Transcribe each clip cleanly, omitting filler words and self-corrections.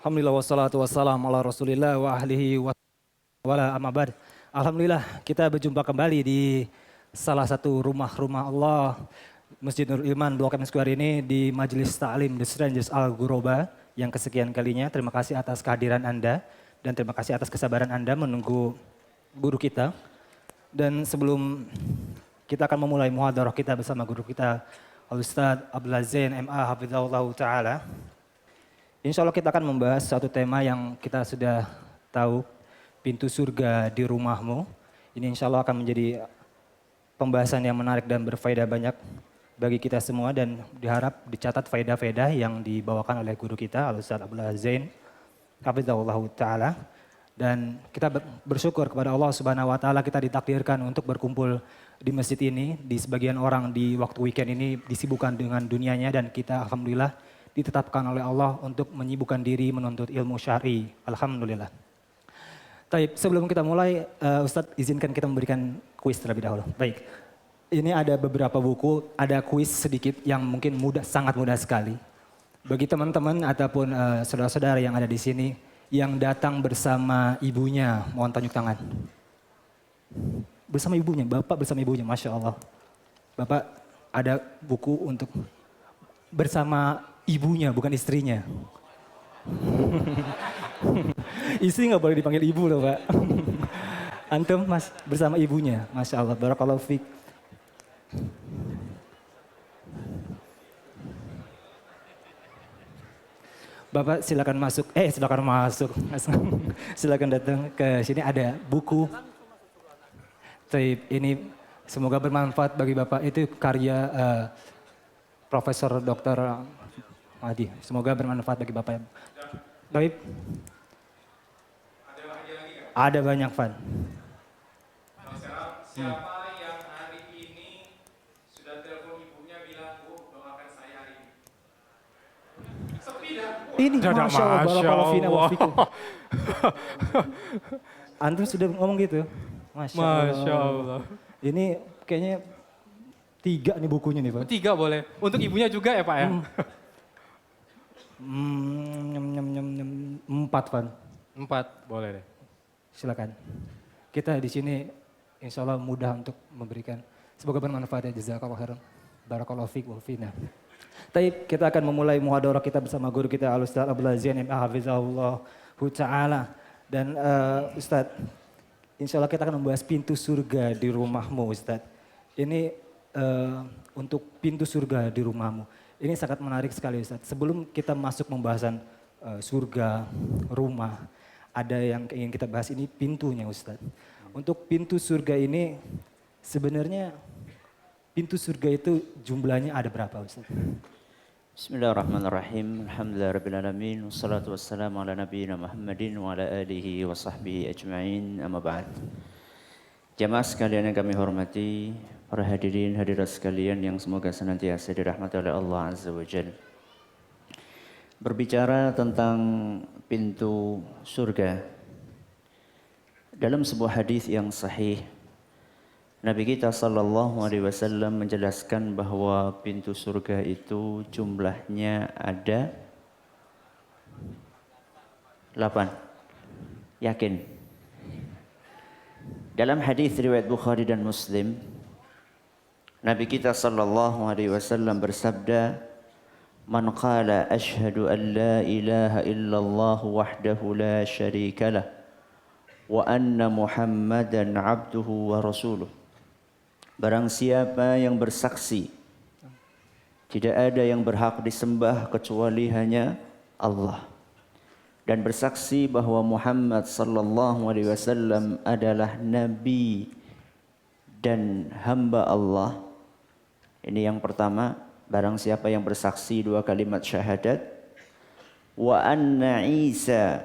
Alhamdulillah wassalatu wassalamu ala rasulillah wa ahlihi wa wala amma ba'd. Alhamdulillah kita berjumpa kembali di salah satu rumah-rumah Allah Masjid Nurul Iman Blok M Square ini di Majelis Ta'lim The Strangers Al Ghuraba yang kesekian kalinya. Terima kasih atas kehadiran Anda dan terima kasih atas kesabaran Anda menunggu guru kita. Dan sebelum kita akan memulai muhadarah kita bersama guru kita Al-Ustaz Abdullah Zain MA Hafizahullah Ta'ala. Insya Allah kita akan membahas satu tema yang kita sudah tahu, pintu surga di rumahmu. Ini insya Allah akan menjadi pembahasan yang menarik dan berfaedah banyak bagi kita semua dan diharap dicatat faedah-faedah yang dibawakan oleh guru kita Al-Ustaz Abdullah Zain Hafizahullah Ta'ala. Dan kita bersyukur kepada Allah Subhanahu Wa Ta'ala kita ditakdirkan untuk berkumpul di masjid ini. Di sebagian orang di waktu weekend ini disibukkan dengan dunianya dan kita alhamdulillah ditetapkan oleh Allah untuk menyibukkan diri menuntut ilmu syar'i. Alhamdulillah. Baik, sebelum kita mulai, Ustadz izinkan kita memberikan kuis terlebih dahulu. Baik, ini ada beberapa buku, ada kuis sedikit yang mungkin mudah, sangat mudah sekali. Bagi teman-teman ataupun saudara-saudara yang ada di sini, yang datang bersama ibunya, mohon tunjuk tangan. Bersama ibunya, Bapak bersama ibunya, Masya Allah. Bapak ada buku untuk bersama ibunya, bukan istrinya. Istri nggak boleh dipanggil ibu loh Pak. Antum mas bersama ibunya, Masya Allah, barakallahu fiik. Bapak silakan masuk, silakan datang ke sini, ada buku. Ini semoga bermanfaat bagi Bapak, itu karya Profesor Dr. Madi. Semoga bermanfaat bagi Bapak. Baik. Ada banyak, Fan. Siapa yang hari ini sudah telepon ibunya bilang, Bu, doakan saya hari ini? Sepi dah. Ini Masya Allah, barakallahu fina wa fikum. Antum sudah ngomong gitu? Masya Allah. Ini kayaknya 3 nih bukunya nih Pak. 3 boleh. Untuk ibunya juga ya Pak ya? 4 Van. 4 boleh deh. Silakan. Kita di sini insya Allah mudah untuk memberikan. Semoga bermanfaat ya, jazakallahu khairan. Barakallahu fiik wa fina. Baik, kita akan memulai muhadarah kita bersama guru kita Al-Ustaz Abdullah Zain MA Hafizahullah Ta'ala. Dan Ustaz, insya Allah kita akan membahas pintu surga di rumahmu Ustaz. Ini untuk pintu surga di rumahmu. Ini sangat menarik sekali Ustaz. Sebelum kita masuk pembahasan surga, rumah, ada yang ingin kita bahas, ini pintunya Ustaz. Untuk pintu surga ini sebenarnya pintu surga itu jumlahnya ada berapa Ustaz? Bismillahirrahmanirrahim. Alhamdulillahirabbil alamin wassalatu wassalamu ala nabiyyina Muhammadin wa ala alihi wa sahbihi ajma'in. Amma ba'd. Jamaah sekalian yang kami hormati, para hadirin hadirat sekalian yang semoga senantiasa dirahmati oleh Allah Azza wa Jalla. Berbicara tentang pintu surga, dalam sebuah hadis yang sahih, Nabi kita sallallahu alaihi wasallam menjelaskan bahwa pintu surga itu jumlahnya ada 8. Yakin? Dalam hadis riwayat Bukhari dan Muslim, Nabi kita sallallahu alaihi wasallam bersabda, "Man qala asyhadu an la ilaha illallah wahdahu la syarikalah wa anna Muhammadan abduhu wa rasuluh." Barang siapa yang bersaksi tidak ada yang berhak disembah kecuali hanya Allah, dan bersaksi bahwa Muhammad sallallahu alaihi wasallam adalah nabi dan hamba Allah. Ini yang pertama, barang siapa yang bersaksi 2 kalimat syahadat, wa anna Isa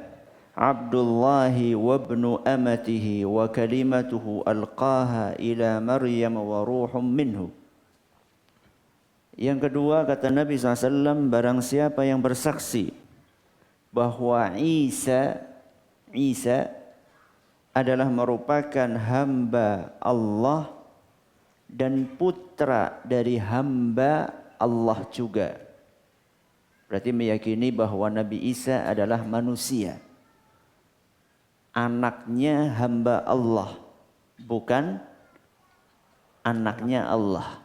Abdullahi wa ibnu amatihi wa kalimatuhu alqaha ila Maryam wa ruhum minhu. Yang kedua, kata Nabi SAW, barang siapa yang bersaksi bahwa Isa adalah merupakan hamba Allah dan putra dari hamba Allah juga. Berarti meyakini bahwa Nabi Isa adalah manusia. Anaknya hamba Allah, bukan anaknya Allah.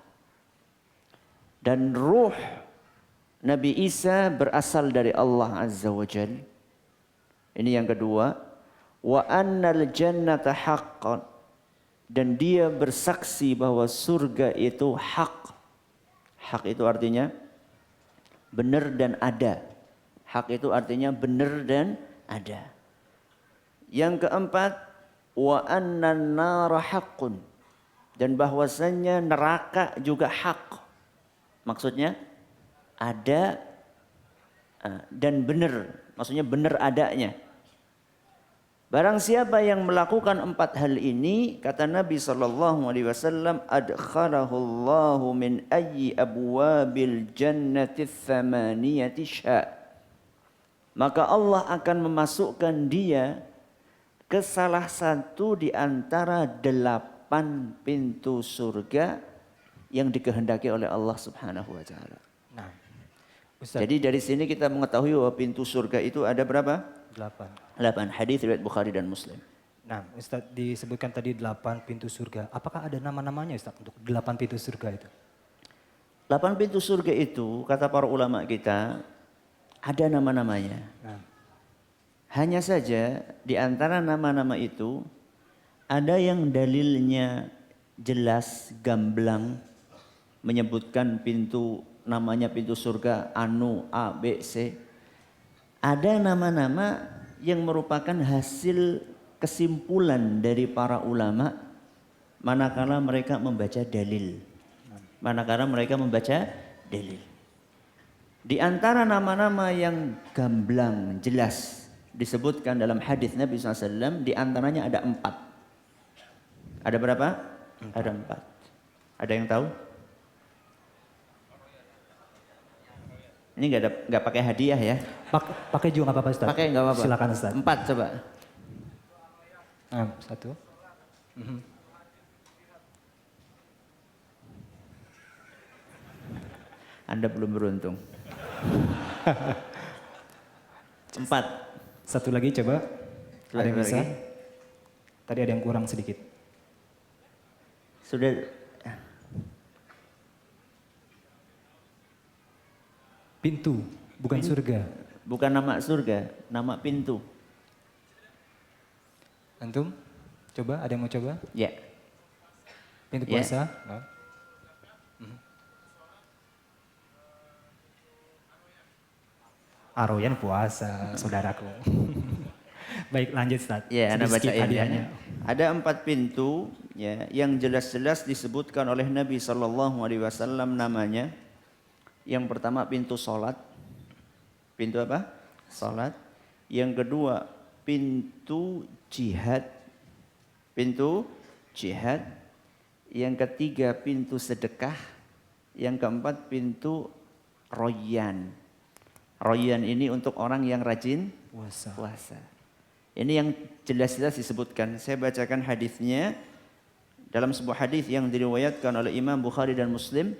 Dan ruh Nabi Isa berasal dari Allah Azza wa Jal. Ini yang kedua. Wa annal jannata haqqan. Dan dia bersaksi bahwa surga itu hak. Hak itu artinya benar dan ada. Hak itu artinya benar dan ada. Yang keempat, wa annan nara haqqun. Dan bahwasannya neraka juga hak. Maksudnya ada dan benar. Maksudnya benar adanya. Barang siapa yang melakukan 4 hal ini, kata Nabi SAW, adkhalahullahu min ayyi abwabil jannati thamaniyati sya'. Maka Allah akan memasukkan dia ke salah satu di antara 8 pintu surga yang dikehendaki oleh Allah Subhanahu wa taala. Nah, Ustaz. Jadi dari sini kita mengetahui bahwa pintu surga itu ada berapa? 8 hadis riwayat Bukhari dan Muslim. Nah, Ustaz disebutkan tadi 8 pintu surga. Apakah ada nama-namanya Ustaz untuk 8 pintu surga itu? 8 pintu surga itu kata para ulama kita ada nama-namanya. Nah. Hanya saja di antara nama-nama itu ada yang dalilnya jelas gamblang menyebutkan pintu namanya pintu surga anu A B C. Ada nama-nama yang merupakan hasil kesimpulan dari para ulama manakala mereka membaca dalil. Manakala mereka membaca dalil. Di antara nama-nama yang gamblang jelas disebutkan dalam hadis Nabi SAW, di antaranya ada 4. Ada berapa? Ada 4. Ada yang tahu? Ini nggak pakai hadiah ya? Pakai juga nggak apa-apa Ustaz. Pakai nggak apa-apa. Silakan Ustaz. 4 coba. Nah, 1. Anda belum beruntung. 4. Satu lagi coba. Ada yang bisa? Lagi. Tadi ada yang kurang sedikit. Sudah. Pintu, bukan surga. Bukan nama surga, nama pintu. Antum? Coba, ada yang mau coba? Ya. Pintu Ya. puasa? No. Aroyan puasa, saudaraku. Baik, lanjut Ustaz. Ya, Anda Sedikit bacain hadiahnya. ya. Ada 4 pintu ya yang jelas-jelas disebutkan oleh Nabi SAW namanya. Yang pertama pintu salat. Pintu apa? Salat. Yang kedua pintu jihad. Pintu jihad. Yang ketiga pintu sedekah. Yang keempat pintu royan. Royan ini untuk orang yang rajin puasa. Ini yang jelas-jelas disebutkan. Saya bacakan hadisnya dalam sebuah hadis yang diriwayatkan oleh Imam Bukhari dan Muslim.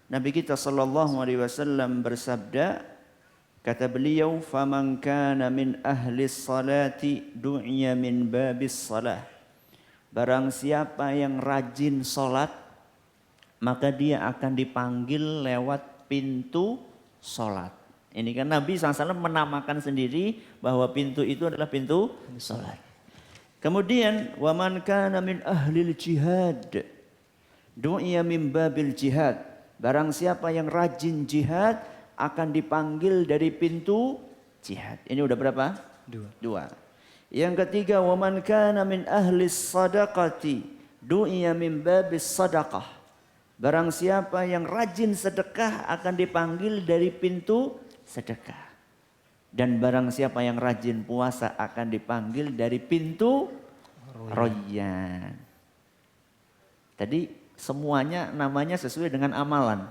Nabi kita sallallahu alaihi wasallam bersabda, kata beliau, "Faman kana min ahli salati du'iya min babis salah." Barang siapa yang rajin salat, maka dia akan dipanggil lewat pintu salat. Ini kan Nabi SAW menamakan sendiri bahwa pintu itu adalah pintu salat. Kemudian, "Waman kana min ahli jihad du'iya min babil jihad." Barang siapa yang rajin jihad akan dipanggil dari pintu jihad. Ini udah berapa? 2. Yang ketiga, waman kana min ahli sadaqati du'iya min babis sadaqah. Barang siapa yang rajin sedekah akan dipanggil dari pintu sedekah. Dan barang siapa yang rajin puasa akan dipanggil dari pintu royan. Tadi semuanya namanya sesuai dengan amalan.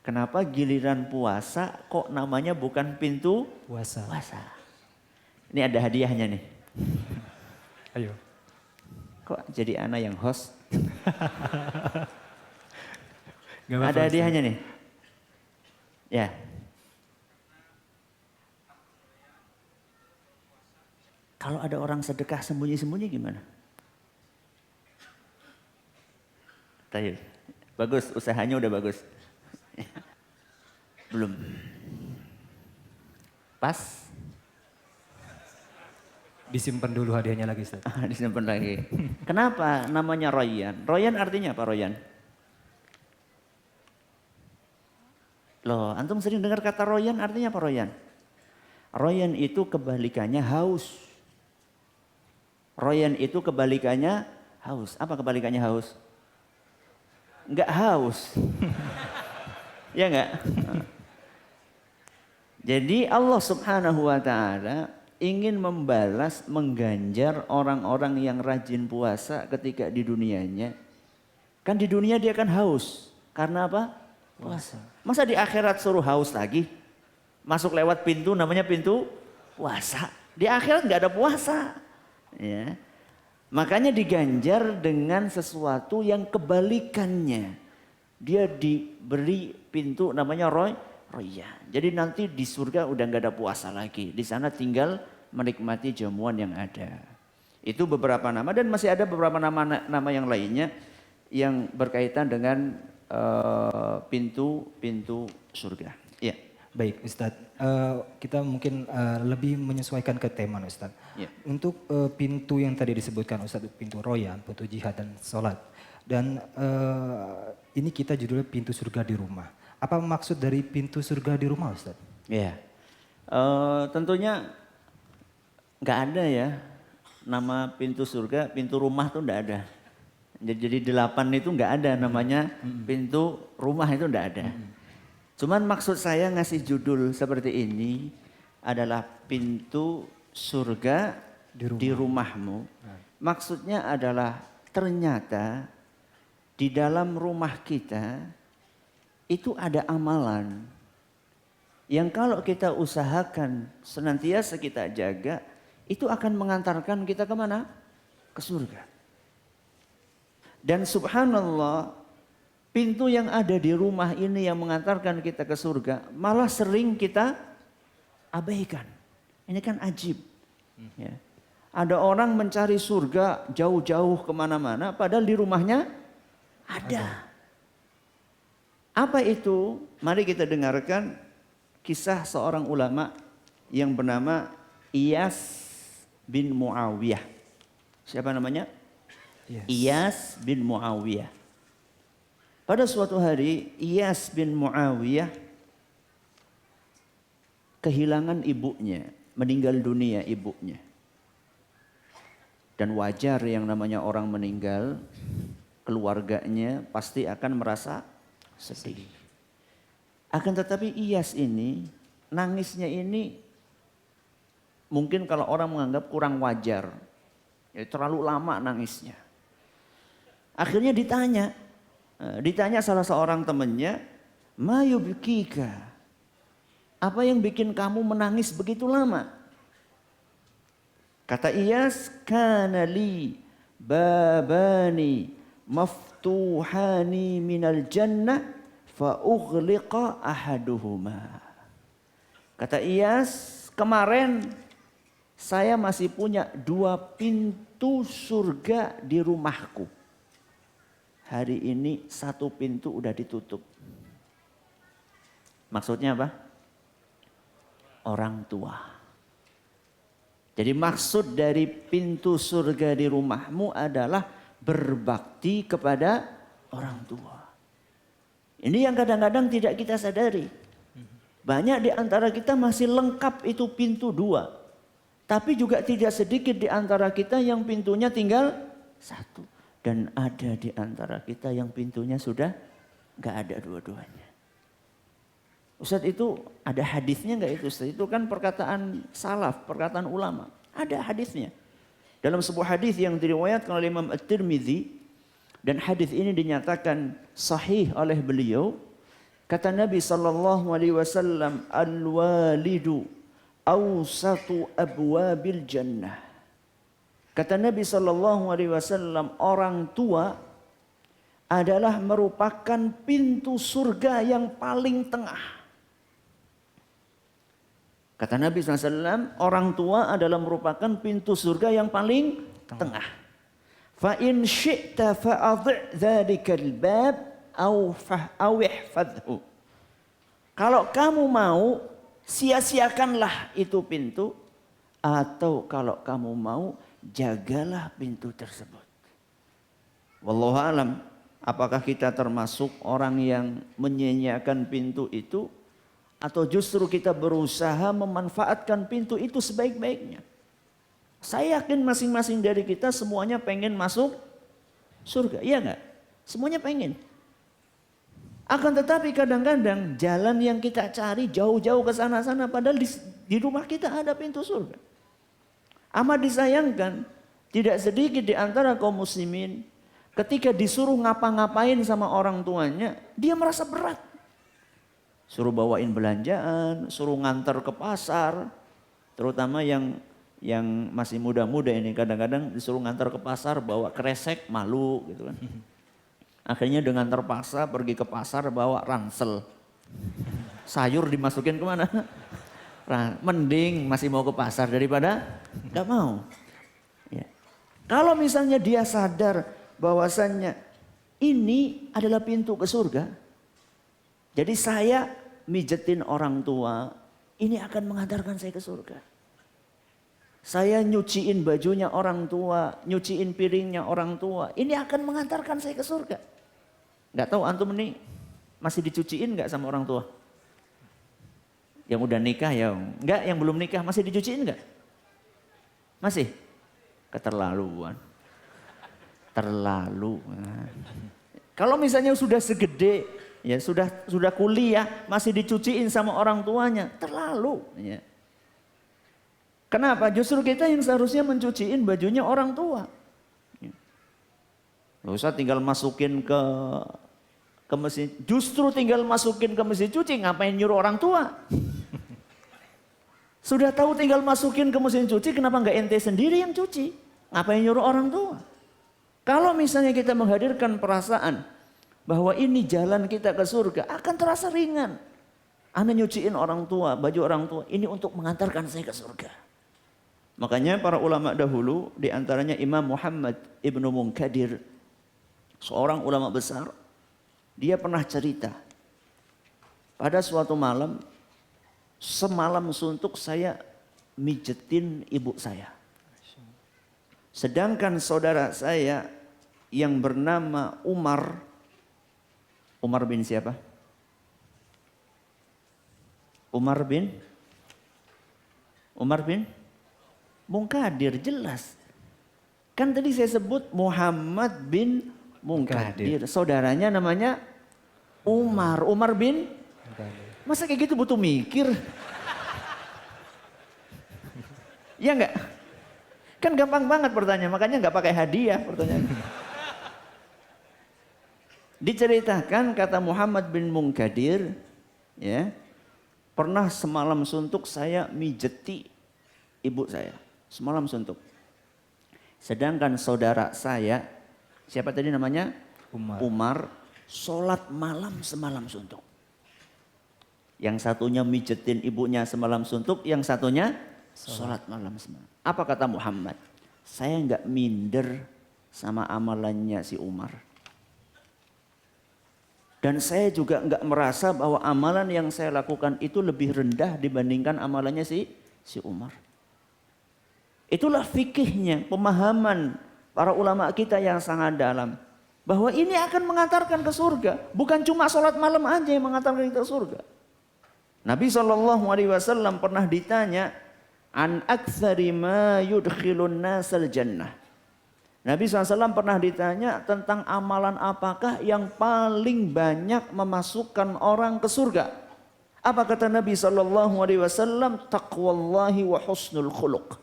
Kenapa giliran puasa kok namanya bukan pintu Puasa. Ini ada hadiahnya nih. Ayo. Kok jadi ana yang host? Gak apa-apa, Ada hadiahnya nih. Ya. Kalau ada orang sedekah sembunyi-sembunyi gimana? Tayyib. Bagus, usahanya udah bagus. Belum. Pas? Disimpan dulu hadiahnya lagi Ustaz. Disimpan lagi. Kenapa namanya royan? Royan artinya apa royan? Loh, antum sering dengar kata royan artinya apa royan? Royan itu kebalikannya haus. Royan itu kebalikannya haus. Apa kebalikannya haus? Enggak haus. Ya enggak? Jadi Allah Subhanahu wa taala ingin membalas, mengganjar orang-orang yang rajin puasa ketika di dunianya. Kan di dunia dia kan haus. Karena apa? Puasa. Masa di akhirat suruh haus lagi? Masuk lewat pintu namanya pintu puasa. Di akhirat nggak ada puasa. Ya. Makanya diganjar dengan sesuatu yang kebalikannya. Dia diberi pintu namanya royan. Jadi nanti di surga udah nggak ada puasa lagi. Di sana tinggal menikmati jamuan yang ada. Itu beberapa nama dan masih ada beberapa nama yang lainnya yang berkaitan dengan pintu-pintu surga. Ya. Baik Ustadz, kita mungkin lebih menyesuaikan ke tema Ustadz. Ya. Untuk pintu yang tadi disebutkan Ustadz, pintu royan, pintu jihad dan sholat. Dan ini kita judulnya pintu surga di rumah. Apa maksud dari pintu surga di rumah Ustadz? Ya, tentunya nggak ada ya nama pintu surga, pintu rumah tuh nggak ada. Jadi 8 itu nggak ada namanya pintu rumah itu nggak ada. Cuman maksud saya ngasih judul seperti ini adalah pintu surga di rumahmu. Maksudnya adalah ternyata di dalam rumah kita itu ada amalan yang kalau kita usahakan senantiasa kita jaga itu akan mengantarkan kita kemana? Ke surga. Dan subhanallah pintu yang ada di rumah ini yang mengantarkan kita ke surga malah sering kita abaikan. Ini kan ajib. Ya. Ada orang mencari surga jauh-jauh kemana-mana padahal di rumahnya ada. Apa itu? Mari kita dengarkan kisah seorang ulama yang bernama Iyas bin Muawiyah. Siapa namanya? Iyas bin Muawiyah. Pada suatu hari Iyas bin Muawiyah kehilangan ibunya, meninggal dunia ibunya. Dan wajar yang namanya orang meninggal, keluarganya pasti akan merasa sedih. Akan tetapi Iyas ini, nangisnya ini mungkin kalau orang menganggap kurang wajar. Ya, terlalu lama nangisnya. Akhirnya ditanya salah seorang temannya, "Ma yubkika?" Apa yang bikin kamu menangis begitu lama? Kata Iyas, "Kana li babani maftuhani minal jannah fa ughliqa ahaduhuma." Kata Iyas, kemarin saya masih punya 2 pintu surga di rumahku. Hari ini 1 pintu udah ditutup. Maksudnya apa? Orang tua. Jadi maksud dari pintu surga di rumahmu adalah berbakti kepada orang tua. Ini yang kadang-kadang tidak kita sadari. Banyak di antara kita masih lengkap itu pintu 2. Tapi juga tidak sedikit di antara kita yang pintunya tinggal 1. Dan ada di antara kita yang pintunya sudah gak ada dua-duanya. Ustadz itu ada hadisnya gak itu Ustadz? Itu kan perkataan salaf, perkataan ulama. Ada hadisnya. Dalam sebuah hadis yang diriwayatkan oleh Imam At-Tirmidzi. Dan hadis ini dinyatakan sahih oleh beliau. Kata Nabi SAW, "Al-walidu awsatu abwabil jannah." Kata Nabi SAW, orang tua adalah merupakan pintu surga yang paling tengah. Kata Nabi SAW, orang tua adalah merupakan pintu surga yang paling tengah. Fa in syi'ta fa'adhi' dzalikal bab aw ihfadhu. Kalau kamu mau, sia-siakanlah itu pintu, atau kalau kamu mau, jagalah pintu tersebut. Wallahu alam, apakah kita termasuk orang yang menyia-nyiakan pintu itu, atau justru kita berusaha memanfaatkan pintu itu sebaik-baiknya. Saya yakin masing-masing dari kita semuanya pengen masuk surga, iya enggak? Semuanya pengen. Akan tetapi kadang-kadang jalan yang kita cari jauh-jauh ke sana-sana, padahal di rumah kita ada pintu surga. Amat disayangkan, tidak sedikit di antara kaum muslimin ketika disuruh ngapa-ngapain sama orang tuanya, dia merasa berat. Suruh bawain belanjaan, suruh ngantar ke pasar, terutama yang masih muda-muda ini kadang-kadang disuruh ngantar ke pasar bawa kresek, malu gitu kan. Akhirnya dengan terpaksa pergi ke pasar bawa ransel. Sayur dimasukin kemana? Mending masih mau ke pasar daripada gak mau. Ya. Kalau misalnya dia sadar bahwasannya ini adalah pintu ke surga. Jadi saya mijetin orang tua, ini akan mengantarkan saya ke surga. Saya nyuciin bajunya orang tua, nyuciin piringnya orang tua, ini akan mengantarkan saya ke surga. Gak tahu antum ini masih dicuciin gak sama orang tua? Yang udah nikah ya, enggak, yang belum nikah masih dicuciin enggak? Masih? Keterlaluan. Terlalu. Nah. Kalau misalnya sudah segede, ya sudah kuliah masih dicuciin sama orang tuanya, terlalu. Ya. Kenapa? Justru kita yang seharusnya mencuciin bajunya orang tua. Nggak usah tinggal masukin ke mesin, justru tinggal masukin ke mesin cuci, ngapain nyuruh orang tua? Sudah tahu tinggal masukin ke mesin cuci, kenapa nggak ente sendiri yang cuci? Ngapain nyuruh orang tua? Kalau misalnya kita menghadirkan perasaan bahwa ini jalan kita ke surga, akan terasa ringan. Anda nyuciin orang tua, baju orang tua, ini untuk mengantarkan saya ke surga. Makanya para ulama dahulu, diantaranya Imam Muhammad ibnu Munkadir, seorang ulama besar, dia pernah cerita, pada suatu malam, semalam suntuk saya mijetin ibu saya. Sedangkan saudara saya yang bernama Umar bin siapa? Umar bin Munkadir, jelas. Kan tadi saya sebut Muhammad bin Munkadir. Saudaranya namanya Umar bin Munkadir. Masa kayak gitu butuh mikir? Ya enggak? Kan gampang banget pertanyaan, makanya enggak pakai hadiah pertanyaan. Diceritakan kata Muhammad bin Munkadir, ya, pernah semalam suntuk saya mijeti ibu saya. Semalam suntuk. Sedangkan saudara saya, siapa tadi namanya? Umar, sholat malam semalam suntuk. Yang satunya mijetin ibunya semalam suntuk, yang satunya sholat malam semalam. Apa kata Muhammad? Saya enggak minder sama amalannya si Umar. Dan saya juga enggak merasa bahwa amalan yang saya lakukan itu lebih rendah dibandingkan amalannya si Umar. Itulah fikihnya, pemahaman para ulama kita yang sangat dalam. Bahwa ini akan mengantarkan ke surga. Bukan cuma sholat malam aja yang mengantarkan kita ke surga. Nabi SAW pernah ditanya, an aktsari ma yudkhilun nasal jannah. Nabi SAW pernah ditanya tentang amalan apakah yang paling banyak memasukkan orang ke surga. Apa kata Nabi SAW? Taqwallahi wa husnul khuluq.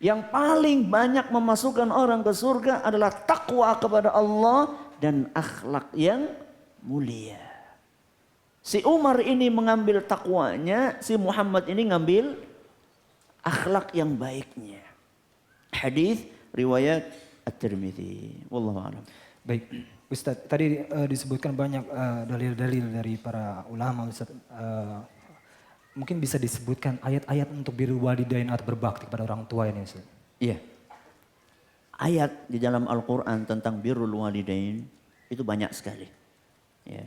Yang paling banyak memasukkan orang ke surga adalah takwa kepada Allah dan akhlak yang mulia. Si Umar ini mengambil takwanya, si Muhammad ini ngambil akhlak yang baiknya. Hadis riwayat At-Tirmidzi. Wallahu a'lam. Baik, Ustaz, tadi disebutkan banyak dalil-dalil dari para ulama, Ustaz. Mungkin bisa disebutkan ayat-ayat untuk birrul walidain atau berbakti kepada orang tua ini Ustaz. Iya. Ayat di dalam Al-Quran tentang birrul walidain itu banyak sekali. Ya.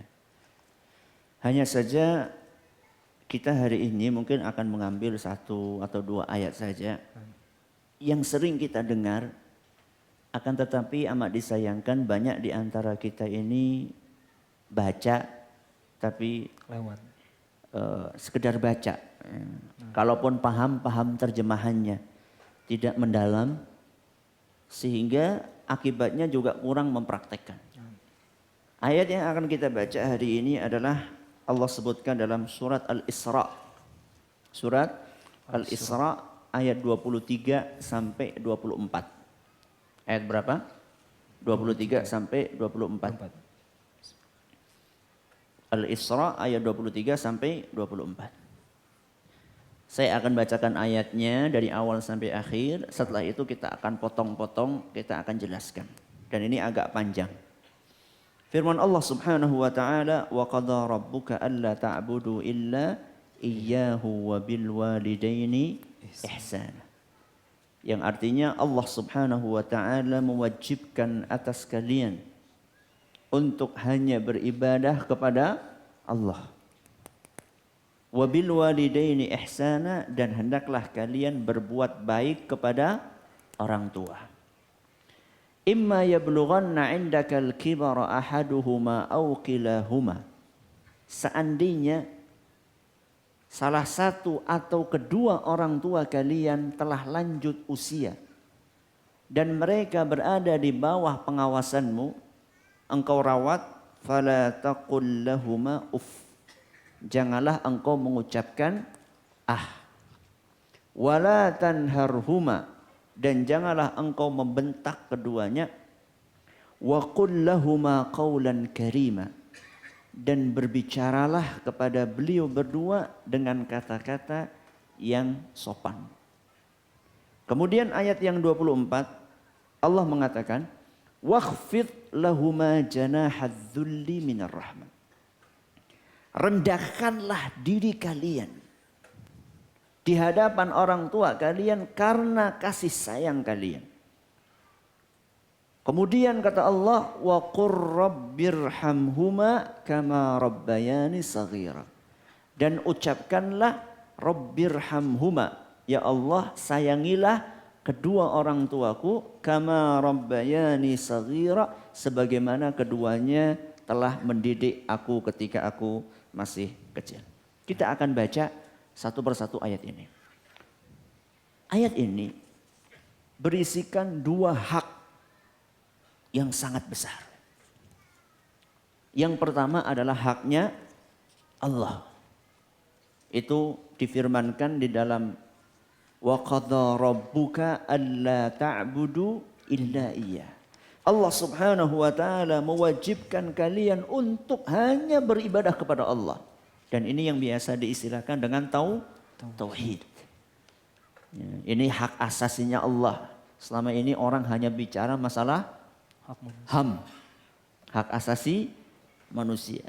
Hanya saja kita hari ini mungkin akan mengambil 1 atau 2 ayat saja yang sering kita dengar, akan tetapi amat disayangkan banyak di antara kita ini baca tapi Lewat. sekedar baca. Kalaupun paham terjemahannya tidak mendalam, sehingga akibatnya juga kurang mempraktekkan. Ayat yang akan kita baca hari ini adalah Allah sebutkan dalam surat Al-Isra. Surat Al-Isra ayat 23 sampai 24. Ayat berapa? 23 sampai 24. Al-Isra ayat 23 sampai 24. Saya akan bacakan ayatnya dari awal sampai akhir. Setelah itu kita akan potong-potong, kita akan jelaskan. Dan ini agak panjang. Firman Allah Subhanahu wa taala, "Wa qadha rabbuka alla ta'budu illa iyyahu wa bil walidaini ihsana." Yang artinya Allah Subhanahu wa taala mewajibkan atas kalian untuk hanya beribadah kepada Allah. Wabil walidaini ihsana, dan hendaklah kalian berbuat baik kepada orang tua. Imma yablughanna 'indakal kibara ahaduhuma aw kilahuma. Seandainya salah satu atau kedua orang tua kalian telah lanjut usia dan mereka berada di bawah pengawasanmu, engkau rawat, fala taqul lahuma uff. Janganlah engkau mengucapkan wala tanharhuma, dan janganlah engkau membentak keduanya, wa qul lahuma qawlan karima, dan berbicaralah kepada beliau berdua dengan kata-kata yang sopan. Kemudian ayat yang 24 Allah mengatakan, wakhfid lahuma janahadz-dzulli minar rahmah. Rendahkanlah diri kalian di hadapan orang tua kalian karena kasih sayang kalian. Kemudian kata Allah, wa qur rabbirhamhuma kama rabbayani shaghira. Dan ucapkanlah rabbirhamhuma, ya Allah sayangilah kedua orang tuaku, kama rabbayani shaghira, sebagaimana keduanya telah mendidik aku ketika aku masih kecil. Kita akan baca satu persatu ayat ini. Ayat ini berisikan 2 hak yang sangat besar. Yang pertama adalah haknya Allah. Itu difirmankan di dalam wa qadha rabbuka alla ta'budu illa iyyah. Allah Subhanahu wa taala mewajibkan kalian untuk hanya beribadah kepada Allah. Dan ini yang biasa diistilahkan dengan tauhid. Ya, ini hak asasinya Allah. Selama ini orang hanya bicara masalah hak asasi manusia.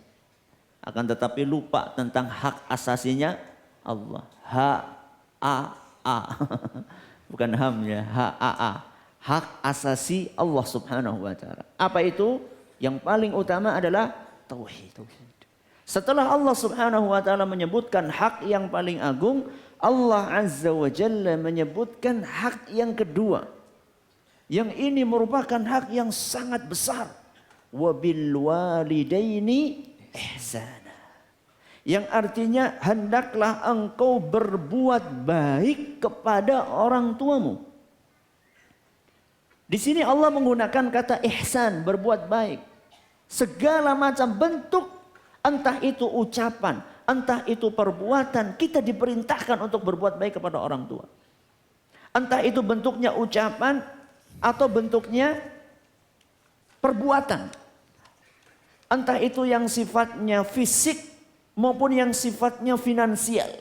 Akan tetapi lupa tentang hak asasinya Allah. Bukan ham ya, hak asasi Allah Subhanahu wa taala. Apa itu? Yang paling utama adalah tauhid. Setelah Allah Subhanahu wa taala menyebutkan hak yang paling agung, Allah Azza wa Jalla menyebutkan hak yang kedua. Yang ini merupakan hak yang sangat besar. Wabil walidaini ihsana. Yang artinya hendaklah engkau berbuat baik kepada orang tuamu. Di sini Allah menggunakan kata ihsan, berbuat baik. Segala macam bentuk, entah itu ucapan, entah itu perbuatan, kita diperintahkan untuk berbuat baik kepada orang tua. Entah itu bentuknya ucapan atau bentuknya perbuatan. Entah itu yang sifatnya fisik maupun yang sifatnya finansial.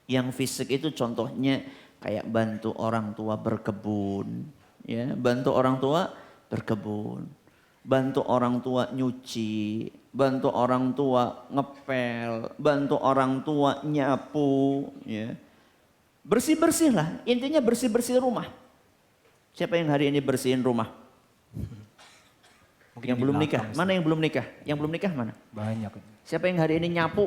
Yang fisik itu contohnya kayak bantu orang tua berkebun. Ya, bantu orang tua berkebun, bantu orang tua nyuci, bantu orang tua ngepel, bantu orang tua nyapu, ya. Bersih-bersih lah, intinya bersih-bersih rumah. Siapa yang hari ini bersihin rumah? Mungkin Yang di belum belakang, nikah, mana yang belum nikah? Yang belum nikah mana? Banyak. Siapa yang hari ini nyapu?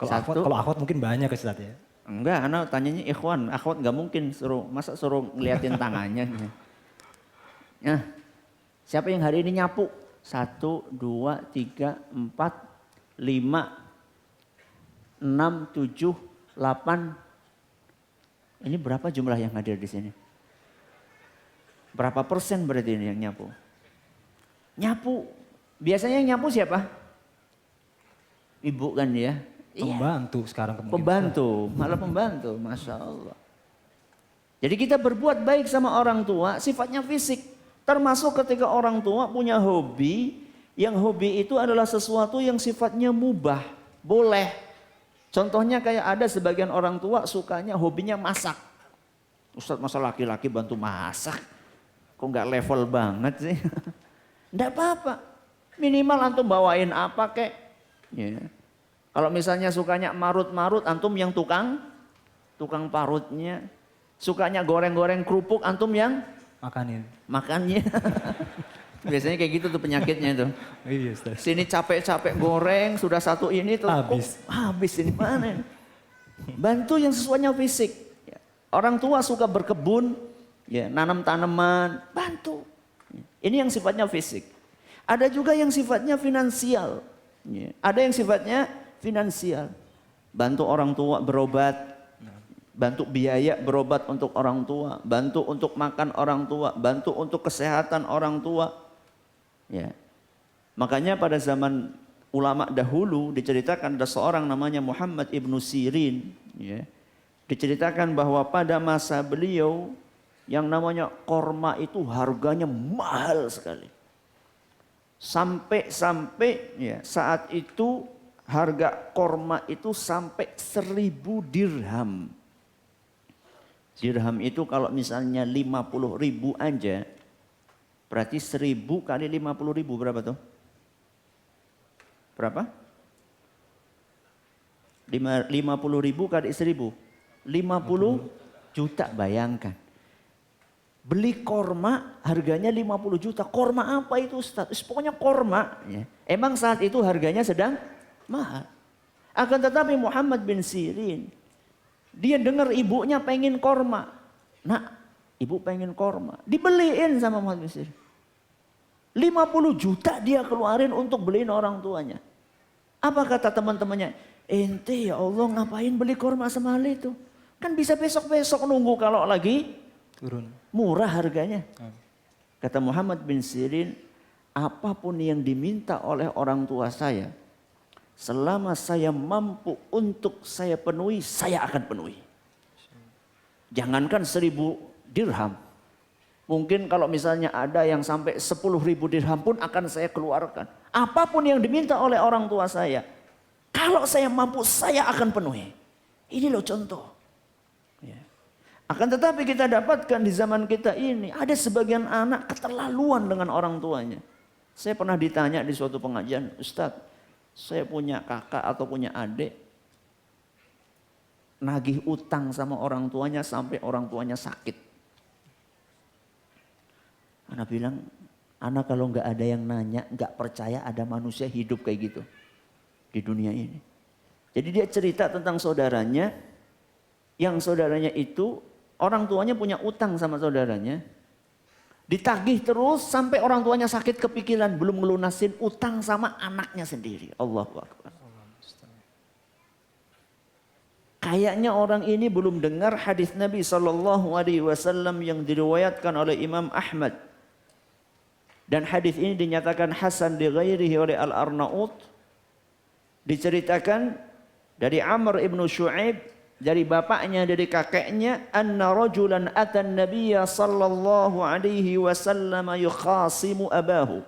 Kalau akhwat mungkin banyak Ustaz ya. Enggak, anak tanyanya ikhwan, akhwat nggak mungkin masa suruh ngeliatin tangannya. Nah, siapa yang hari ini nyapu? 1, 2, 3, 4, 5, 6, 7, 8. Ini berapa jumlah yang hadir di sini? Berapa persen berarti ini yang nyapu? Nyapu, biasanya yang nyapu siapa? Ibu kan ya? Pembantu sekarang kemungkinan. Pembantu, malah pembantu, Masya Allah. Jadi kita berbuat baik sama orang tua sifatnya fisik. Termasuk ketika orang tua punya hobi, yang hobi itu adalah sesuatu yang sifatnya mubah, boleh. Contohnya kayak ada sebagian orang tua sukanya hobinya masak. Ustadz masa laki-laki bantu masak? Kok nggak level banget sih? Nggak apa-apa, minimal antum bawain apa kek. Ya. Kalau misalnya sukanya marut-marut, antum yang tukang parutnya. Sukanya goreng-goreng kerupuk, antum yang makannya. Biasanya kayak gitu tuh penyakitnya tuh. Iya, Ustaz. Sini capek-capek goreng, sudah satu ini tuh habis ini mana? Bantu yang sesuanya fisik. Orang tua suka berkebun, ya, nanam tanaman, bantu. Ini yang sifatnya fisik. Ada juga yang sifatnya finansial. Ya. Ada yang sifatnya finansial. Bantu orang tua berobat, bantu biaya berobat untuk orang tua, bantu untuk makan orang tua, bantu untuk kesehatan orang tua. Ya. Makanya pada zaman ulama dahulu diceritakan ada seorang namanya Muhammad ibnu Sirin. Ya. Diceritakan bahwa pada masa beliau yang namanya korma itu harganya mahal sekali. Sampai ya, saat itu harga korma itu sampai 1.000 dirham. Dirham itu kalau misalnya 50.000 aja, berarti 1.000 kali 50.000 berapa tuh? Berapa? 50.000 kali 1.000. 50 juta, bayangkan. Beli korma harganya 50 juta. Korma apa itu Ustaz? Pokoknya korma. Ya. Emang saat itu harganya sedang mahal. Akan tetapi Muhammad bin Sirin, dia dengar ibunya pengen korma. Nak, ibu pengen korma. Dibeliin sama Muhammad bin Sirin. 50 juta dia keluarin untuk beliin orang tuanya. Apa kata teman-temannya? Ente ya Allah ngapain beli korma semahal itu? Kan bisa besok-besok nunggu kalau lagi turun. Murah harganya. Kata Muhammad bin Sirin, apapun yang diminta oleh orang tua saya, selama saya mampu untuk saya penuhi, saya akan penuhi. Jangankan 1.000 dirham. Mungkin kalau misalnya ada yang sampai 10.000 dirham pun akan saya keluarkan. Apapun yang diminta oleh orang tua saya, kalau saya mampu, saya akan penuhi. Ini loh contoh. Akan tetapi kita dapatkan di zaman kita ini ada sebagian anak keterlaluan dengan orang tuanya. Saya pernah ditanya di suatu pengajian, Ustadz, saya punya kakak atau punya adik, nagih utang sama orang tuanya sampai orang tuanya sakit. Anak bilang, anak kalau nggak ada yang nanya, nggak percaya ada manusia hidup kayak gitu di dunia ini. Jadi dia cerita tentang saudaranya, yang saudaranya itu orang tuanya punya utang sama saudaranya. Ditagih terus sampai orang tuanya sakit kepikiran belum ngelunasin utang sama anaknya sendiri. Allahu Akbar. Kayaknya orang ini belum dengar hadis Nabi SAW yang diriwayatkan oleh Imam Ahmad. Dan hadis ini dinyatakan hasan di ghairihi oleh Al-Arnaut. Diceritakan dari Amr ibnu Shu'aib, dari bapaknya, dari kakeknya, anna rajulan atan nabiyya sallallahu alaihi wasallam yukhasimu abahu.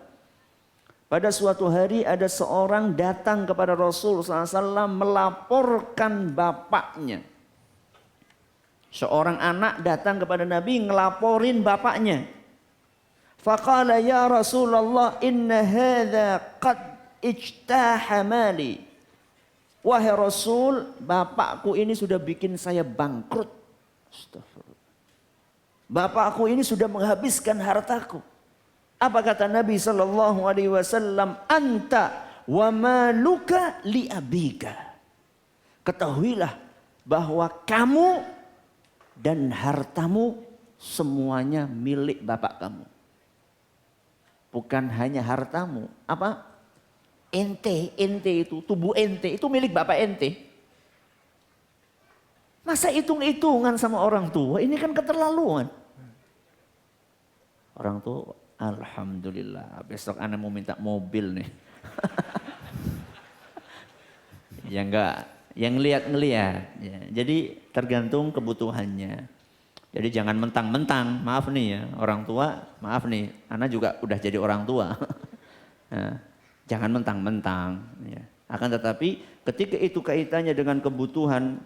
Pada suatu hari ada seorang datang kepada Rasul SAW melaporkan bapaknya. Seorang anak datang kepada Nabi ngelaporin bapaknya. Faqala ya Rasulullah inna hadha qad ijtaha mali. Wahai Rasul, bapakku ini sudah bikin saya bangkrut. Astagfirullah. Bapakku ini sudah menghabiskan hartaku. Apa kata Nabi sallallahu alaihi wasallam? Anta wa maluka li abika. Ketahuilah bahwa kamu dan hartamu semuanya milik bapak kamu. Bukan hanya hartamu, apa? Ente itu, tubuh ente itu milik bapak ente. Masa hitung-hitungan sama orang tua, ini kan keterlaluan. Orang tua, alhamdulillah, besok anak mau minta mobil nih. Ya enggak, yang ngeliat. Ya. Jadi tergantung kebutuhannya. Jadi jangan mentang-mentang, maaf nih ya, orang tua, maaf nih, anak juga udah jadi orang tua. Nah, jangan mentang-mentang. Ya. Akan tetapi ketika itu kaitannya dengan kebutuhan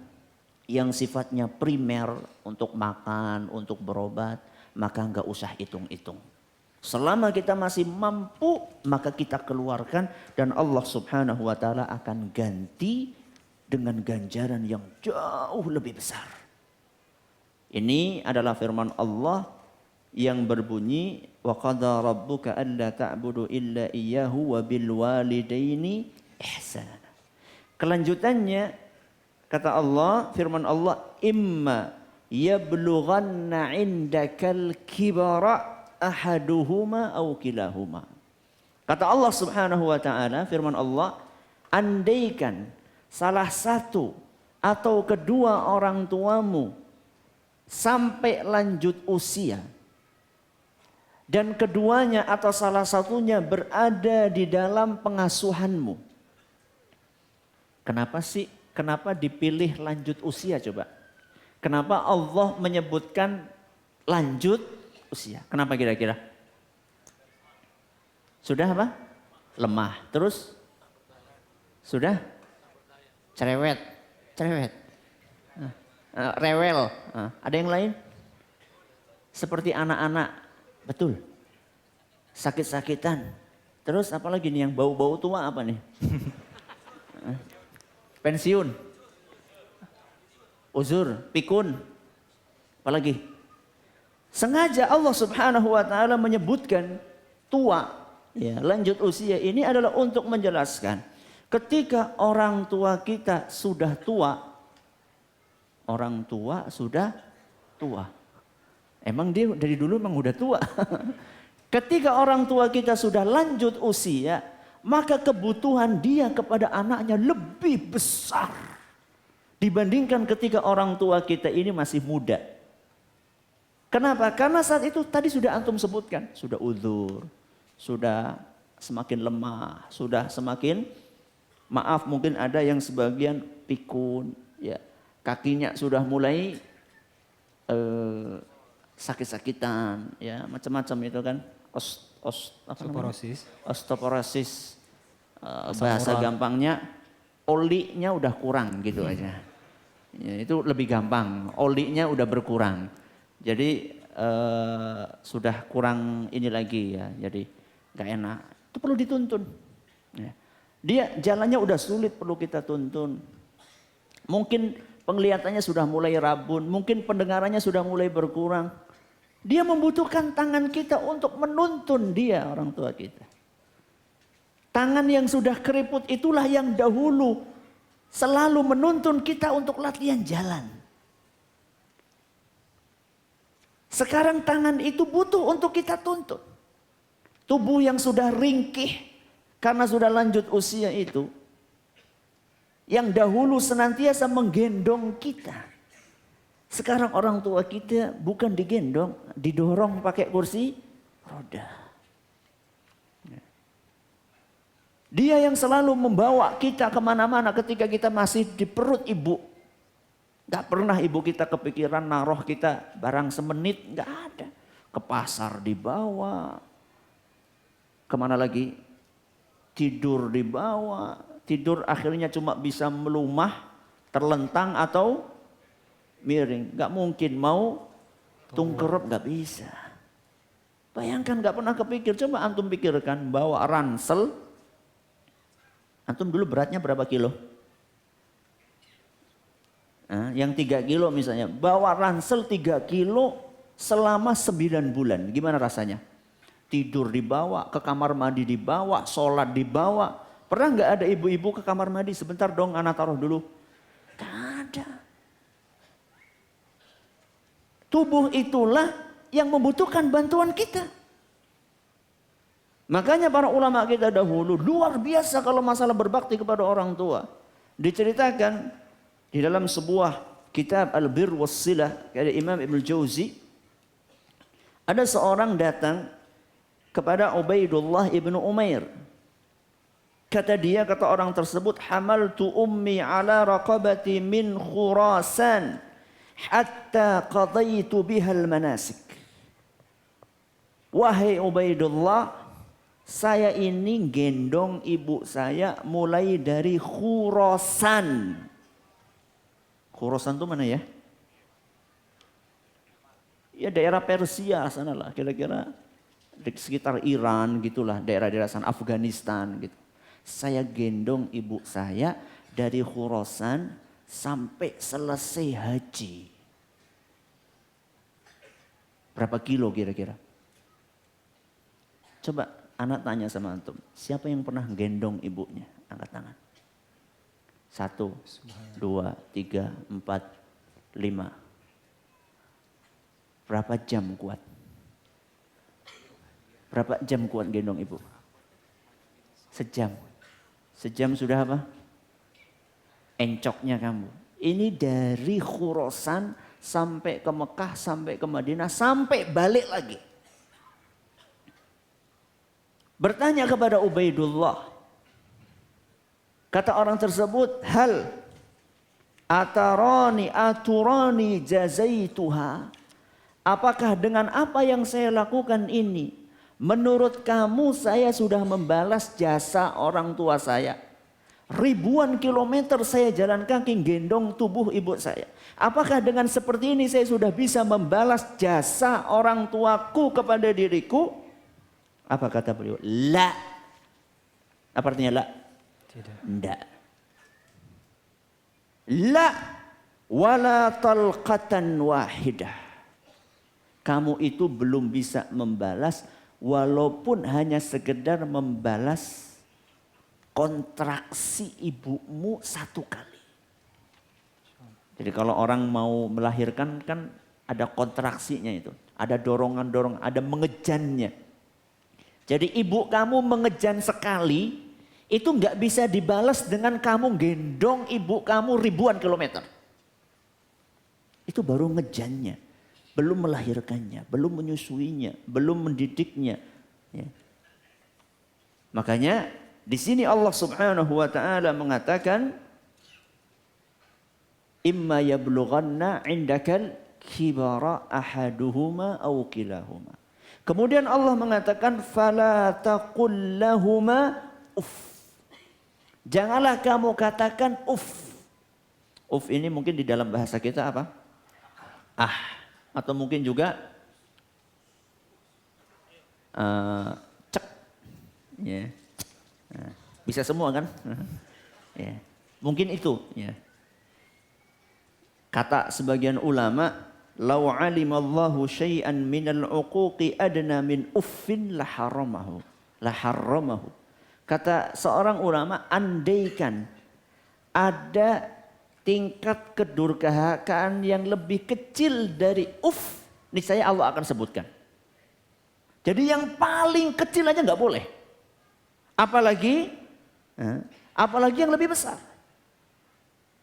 yang sifatnya primer untuk makan, untuk berobat, maka enggak usah hitung-hitung. Selama kita masih mampu, maka kita keluarkan dan Allah Subhanahu wa taala akan ganti dengan ganjaran yang jauh lebih besar. Ini adalah firman Allah yang berbunyi wa qada rabbuka alla ta'budu illa iyyahu wa bil walidaini ihsana. Kelanjutannya kata Allah, firman Allah, imma yablughanna 'indakal kibara ahaduhuma aw kilahuma. Kata Allah Subhanahu wa taala, firman Allah, andaikan salah satu atau kedua orang tuamu sampai lanjut usia dan keduanya atau salah satunya berada di dalam pengasuhanmu. Kenapa sih? Kenapa dipilih lanjut usia coba? Kenapa Allah menyebutkan lanjut usia? Kenapa kira-kira? Sudah apa? Lemah. Terus? Sudah? Cerewet. Rewel. Ada yang lain? Seperti anak-anak. Betul. Sakit-sakitan. Terus apa lagi nih yang bau-bau tua apa nih? Pensiun. Uzur, pikun. Apalagi? Sengaja Allah Subhanahu wa taala menyebutkan tua, ya, lanjut usia ini adalah untuk menjelaskan ketika orang tua kita sudah tua, orang tua sudah tua. Emang dia dari dulu emang udah tua. Ketika orang tua kita sudah lanjut usia, maka kebutuhan dia kepada anaknya lebih besar dibandingkan ketika orang tua kita ini masih muda. Kenapa? Karena saat itu tadi sudah antum sebutkan, sudah uzur, sudah semakin lemah, sudah semakin, maaf mungkin ada yang sebagian pikun, ya, kakinya sudah mulai sakit-sakitan, ya, macam-macam itu kan, osteoporosis, bahasa gampangnya olinya udah kurang gitu aja. Ya, itu lebih gampang, olinya udah berkurang. Jadi sudah kurang ini lagi ya, jadi gak enak. Itu perlu dituntun. Ya. Dia jalannya udah sulit, perlu kita tuntun. Mungkin penglihatannya sudah mulai rabun, mungkin pendengarannya sudah mulai berkurang. Dia membutuhkan tangan kita untuk menuntun dia, orang tua kita. Tangan yang sudah keriput itulah yang dahulu selalu menuntun kita untuk latihan jalan. Sekarang tangan itu butuh untuk kita tuntun. Tubuh yang sudah ringkih karena sudah lanjut usia itu, yang dahulu senantiasa menggendong kita. Sekarang orang tua kita bukan digendong, didorong pakai kursi roda. Dia yang selalu membawa kita kemana-mana ketika kita masih di perut ibu. Gak pernah ibu kita kepikiran naruh kita barang semenit, gak ada. Ke pasar dibawa, kemana lagi? Tidur dibawa, tidur akhirnya cuma bisa melumah, terlentang atau miring. Gak mungkin mau tungkerep, gak bisa. Bayangkan gak pernah kepikir. Coba antum pikirkan bawa ransel. Antum dulu beratnya berapa kilo? Nah, yang 3 kilo misalnya. Bawa ransel 3 kilo selama 9 bulan. Gimana rasanya? Tidur dibawa, ke kamar mandi dibawa, sholat dibawa. Pernah gak ada ibu-ibu ke kamar mandi? Sebentar dong anak taruh dulu. Gak ada. Tubuh itulah yang membutuhkan bantuan kita. Makanya para ulama kita dahulu luar biasa kalau masalah berbakti kepada orang tua. Diceritakan di dalam sebuah kitab Al-Bir Was-Silah dari Imam Ibnu Jauzi, ada seorang datang kepada Ubaidullah ibnu Umair. Kata dia, kata orang tersebut, hamaltu ummi ala raqabati min Khurasan hatta qadaitu bihal manasik. Wahai Ubaidullah, saya ini gendong ibu saya mulai dari Khurasan. Khurasan itu mana ya? Ya daerah Persia sana lah, kira-kira di sekitar Iran gitulah, daerah-daerah sana, Afghanistan gitu. Saya gendong ibu saya dari Khurasan sampai selesai haji. Berapa kilo kira-kira? Coba anak tanya sama antum, siapa yang pernah gendong ibunya? Angkat tangan. 1, 2, 3, 4, 5. Berapa jam kuat? Berapa jam kuat gendong ibu? Sejam. Sejam sudah apa? Encoknya kamu. Ini dari Khurasan sampai ke Mekah, sampai ke Madinah, sampai balik lagi. Bertanya kepada Ubaidullah. Kata orang tersebut, hal aturani jazaituha. Apakah dengan apa yang saya lakukan ini, menurut kamu saya sudah membalas jasa orang tua saya? Ribuan kilometer saya jalan kaki gendong tubuh ibu saya. Apakah dengan seperti ini saya sudah bisa membalas jasa orang tuaku kepada diriku? Apa kata beliau? La. Apa artinya la? Tidak. Tidak. La wala talqatan wahidah. Kamu itu belum bisa membalas walaupun hanya sekedar membalas kontraksi ibumu 1 kali. Jadi kalau orang mau melahirkan kan ada kontraksinya itu. Ada dorongan-dorongan, ada mengejannya. Jadi ibu kamu mengejan sekali, itu nggak bisa dibalas dengan kamu gendong ibu kamu ribuan kilometer. Itu baru ngejannya, belum melahirkannya, belum menyusuinya, belum mendidiknya. Ya. Makanya di sini Allah Subhanahu wa taala mengatakan, imma yablughanna indakal kibara ahaduhuma aw kilahuma. Kemudian Allah mengatakan fala taqul lahuma uff. Janganlah kamu katakan uff. Uff ini mungkin di dalam bahasa kita apa? Ah, atau mungkin juga cek. Ya. Nah, bisa semua kan? Ya. Mungkin itu, ya. Kata sebagian ulama, "Lau 'alimallahu syai'an minal 'uquqi adna min uffin laharamahu." Kata seorang ulama, andaikan ada tingkat kedurhakaan yang lebih kecil dari uff, niscaya Allah akan sebutkan. Jadi yang paling kecil aja nggak boleh. Apalagi yang lebih besar.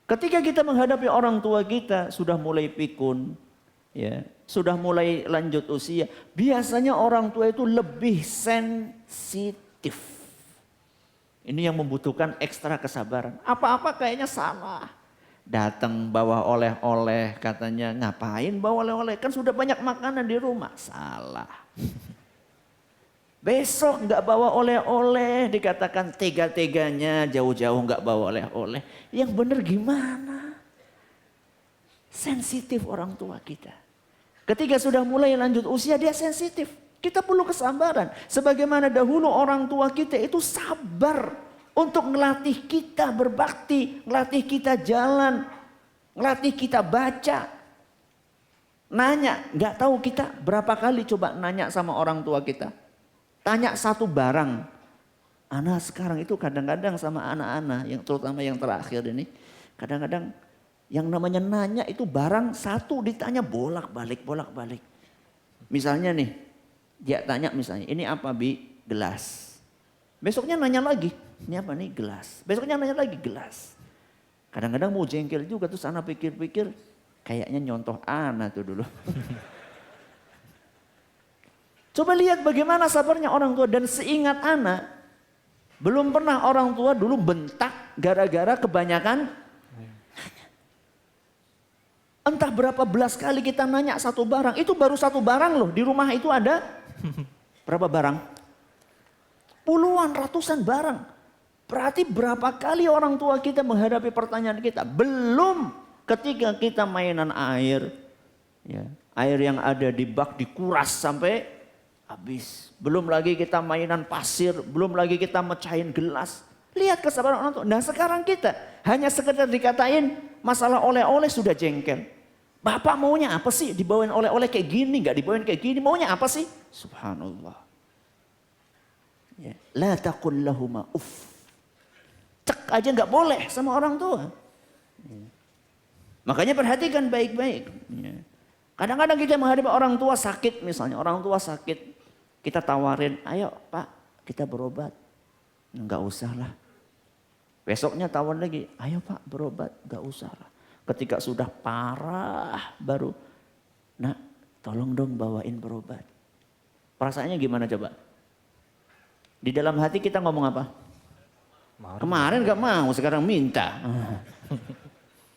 Ketika kita menghadapi orang tua kita sudah mulai pikun, ya, sudah mulai lanjut usia, biasanya orang tua itu lebih sensitif. Ini yang membutuhkan ekstra kesabaran. Apa-apa kayaknya salah. Datang bawa oleh-oleh, katanya ngapain bawa oleh-oleh? Kan sudah banyak makanan di rumah. Salah. Besok nggak bawa oleh-oleh, dikatakan tega-teganya jauh-jauh nggak bawa oleh-oleh. Yang benar gimana? Sensitif orang tua kita. Ketika sudah mulai lanjut usia dia sensitif. Kita perlu kesabaran. Sebagaimana dahulu orang tua kita itu sabar untuk ngelatih kita berbakti, ngelatih kita jalan, ngelatih kita baca. Nanya, nggak tahu kita berapa kali coba nanya sama orang tua kita. Tanya satu barang. Anak sekarang itu kadang-kadang sama anak-anak, yang terutama yang terakhir ini, kadang-kadang yang namanya nanya itu barang satu ditanya bolak-balik. Misalnya nih, dia tanya misalnya, ini apa Bi? Gelas. Besoknya nanya lagi, ini apa nih? Gelas. Besoknya nanya lagi, gelas. Kadang-kadang mau jengkel juga, terus anak pikir-pikir, kayaknya nyontoh anak tuh dulu. Coba lihat bagaimana sabarnya orang tua, dan seingat anak, belum pernah orang tua dulu bentak gara-gara kebanyakan. Entah berapa belas kali kita nanya satu barang, itu baru satu barang loh, di rumah itu ada berapa barang? Puluhan, ratusan barang. Berarti berapa kali orang tua kita menghadapi pertanyaan kita. Belum ketika kita mainan air. Ya, air yang ada di bak dikuras sampai habis. Belum lagi kita mainan pasir. Belum lagi kita mecahin gelas. Lihat kesabaran orang tua. Nah sekarang kita hanya sekedar dikatain masalah oleh-oleh sudah jengkel. Bapak maunya apa sih? Dibawain oleh-oleh kayak gini. Gak dibawain kayak gini. Maunya apa sih? Subhanallah. Ya. La taqul lahuma uff. Cek aja nggak boleh sama orang tua. Ya. Makanya perhatikan baik-baik. Ya. Kadang-kadang kita menghadapi orang tua sakit misalnya. Orang tua sakit. Kita tawarin, ayo Pak kita berobat. Nggak usah lah. Besoknya tawar lagi, ayo Pak berobat. Nggak usah lah. Ketika sudah parah baru, nak tolong dong bawain berobat. Perasaannya gimana coba? Di dalam hati kita ngomong apa? Kemarin gak mau, sekarang minta.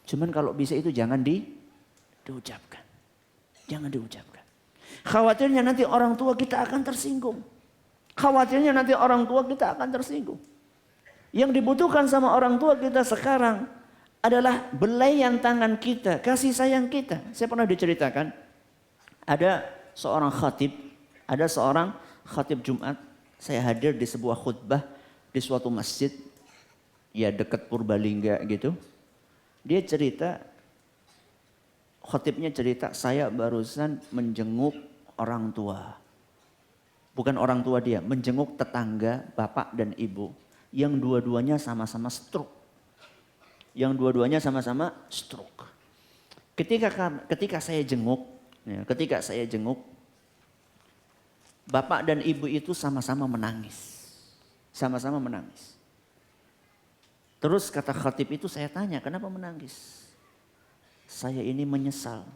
Cuman kalau bisa itu jangan diucapkan. Jangan diucapkan. Khawatirnya nanti orang tua kita akan tersinggung. Khawatirnya nanti orang tua kita akan tersinggung. Yang dibutuhkan sama orang tua kita sekarang adalah belayan tangan kita, kasih sayang kita. Saya pernah diceritakan, ada seorang khatib Jumat. Saya hadir di sebuah khutbah di suatu masjid, ya dekat Purbalingga gitu. Dia cerita, khatibnya cerita, saya barusan menjenguk orang tua. Bukan orang tua dia, menjenguk tetangga, bapak dan ibu. Yang dua-duanya sama-sama stroke. Ketika saya jenguk, bapak dan ibu itu sama-sama menangis. Terus kata khatib itu, saya tanya, kenapa menangis? Saya ini menyesal.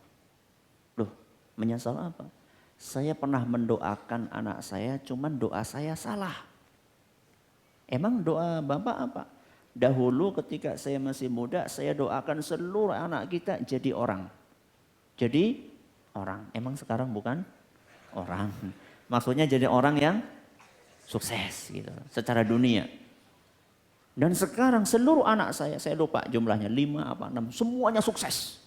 Loh, menyesal apa? Saya pernah mendoakan anak saya, cuman doa saya salah. Emang doa bapak apa? Dahulu ketika saya masih muda, saya doakan seluruh anak kita jadi orang. Emang sekarang bukan orang. Maksudnya jadi orang yang sukses gitu secara dunia. Dan sekarang seluruh anak saya lupa jumlahnya 5 apa 6, semuanya sukses.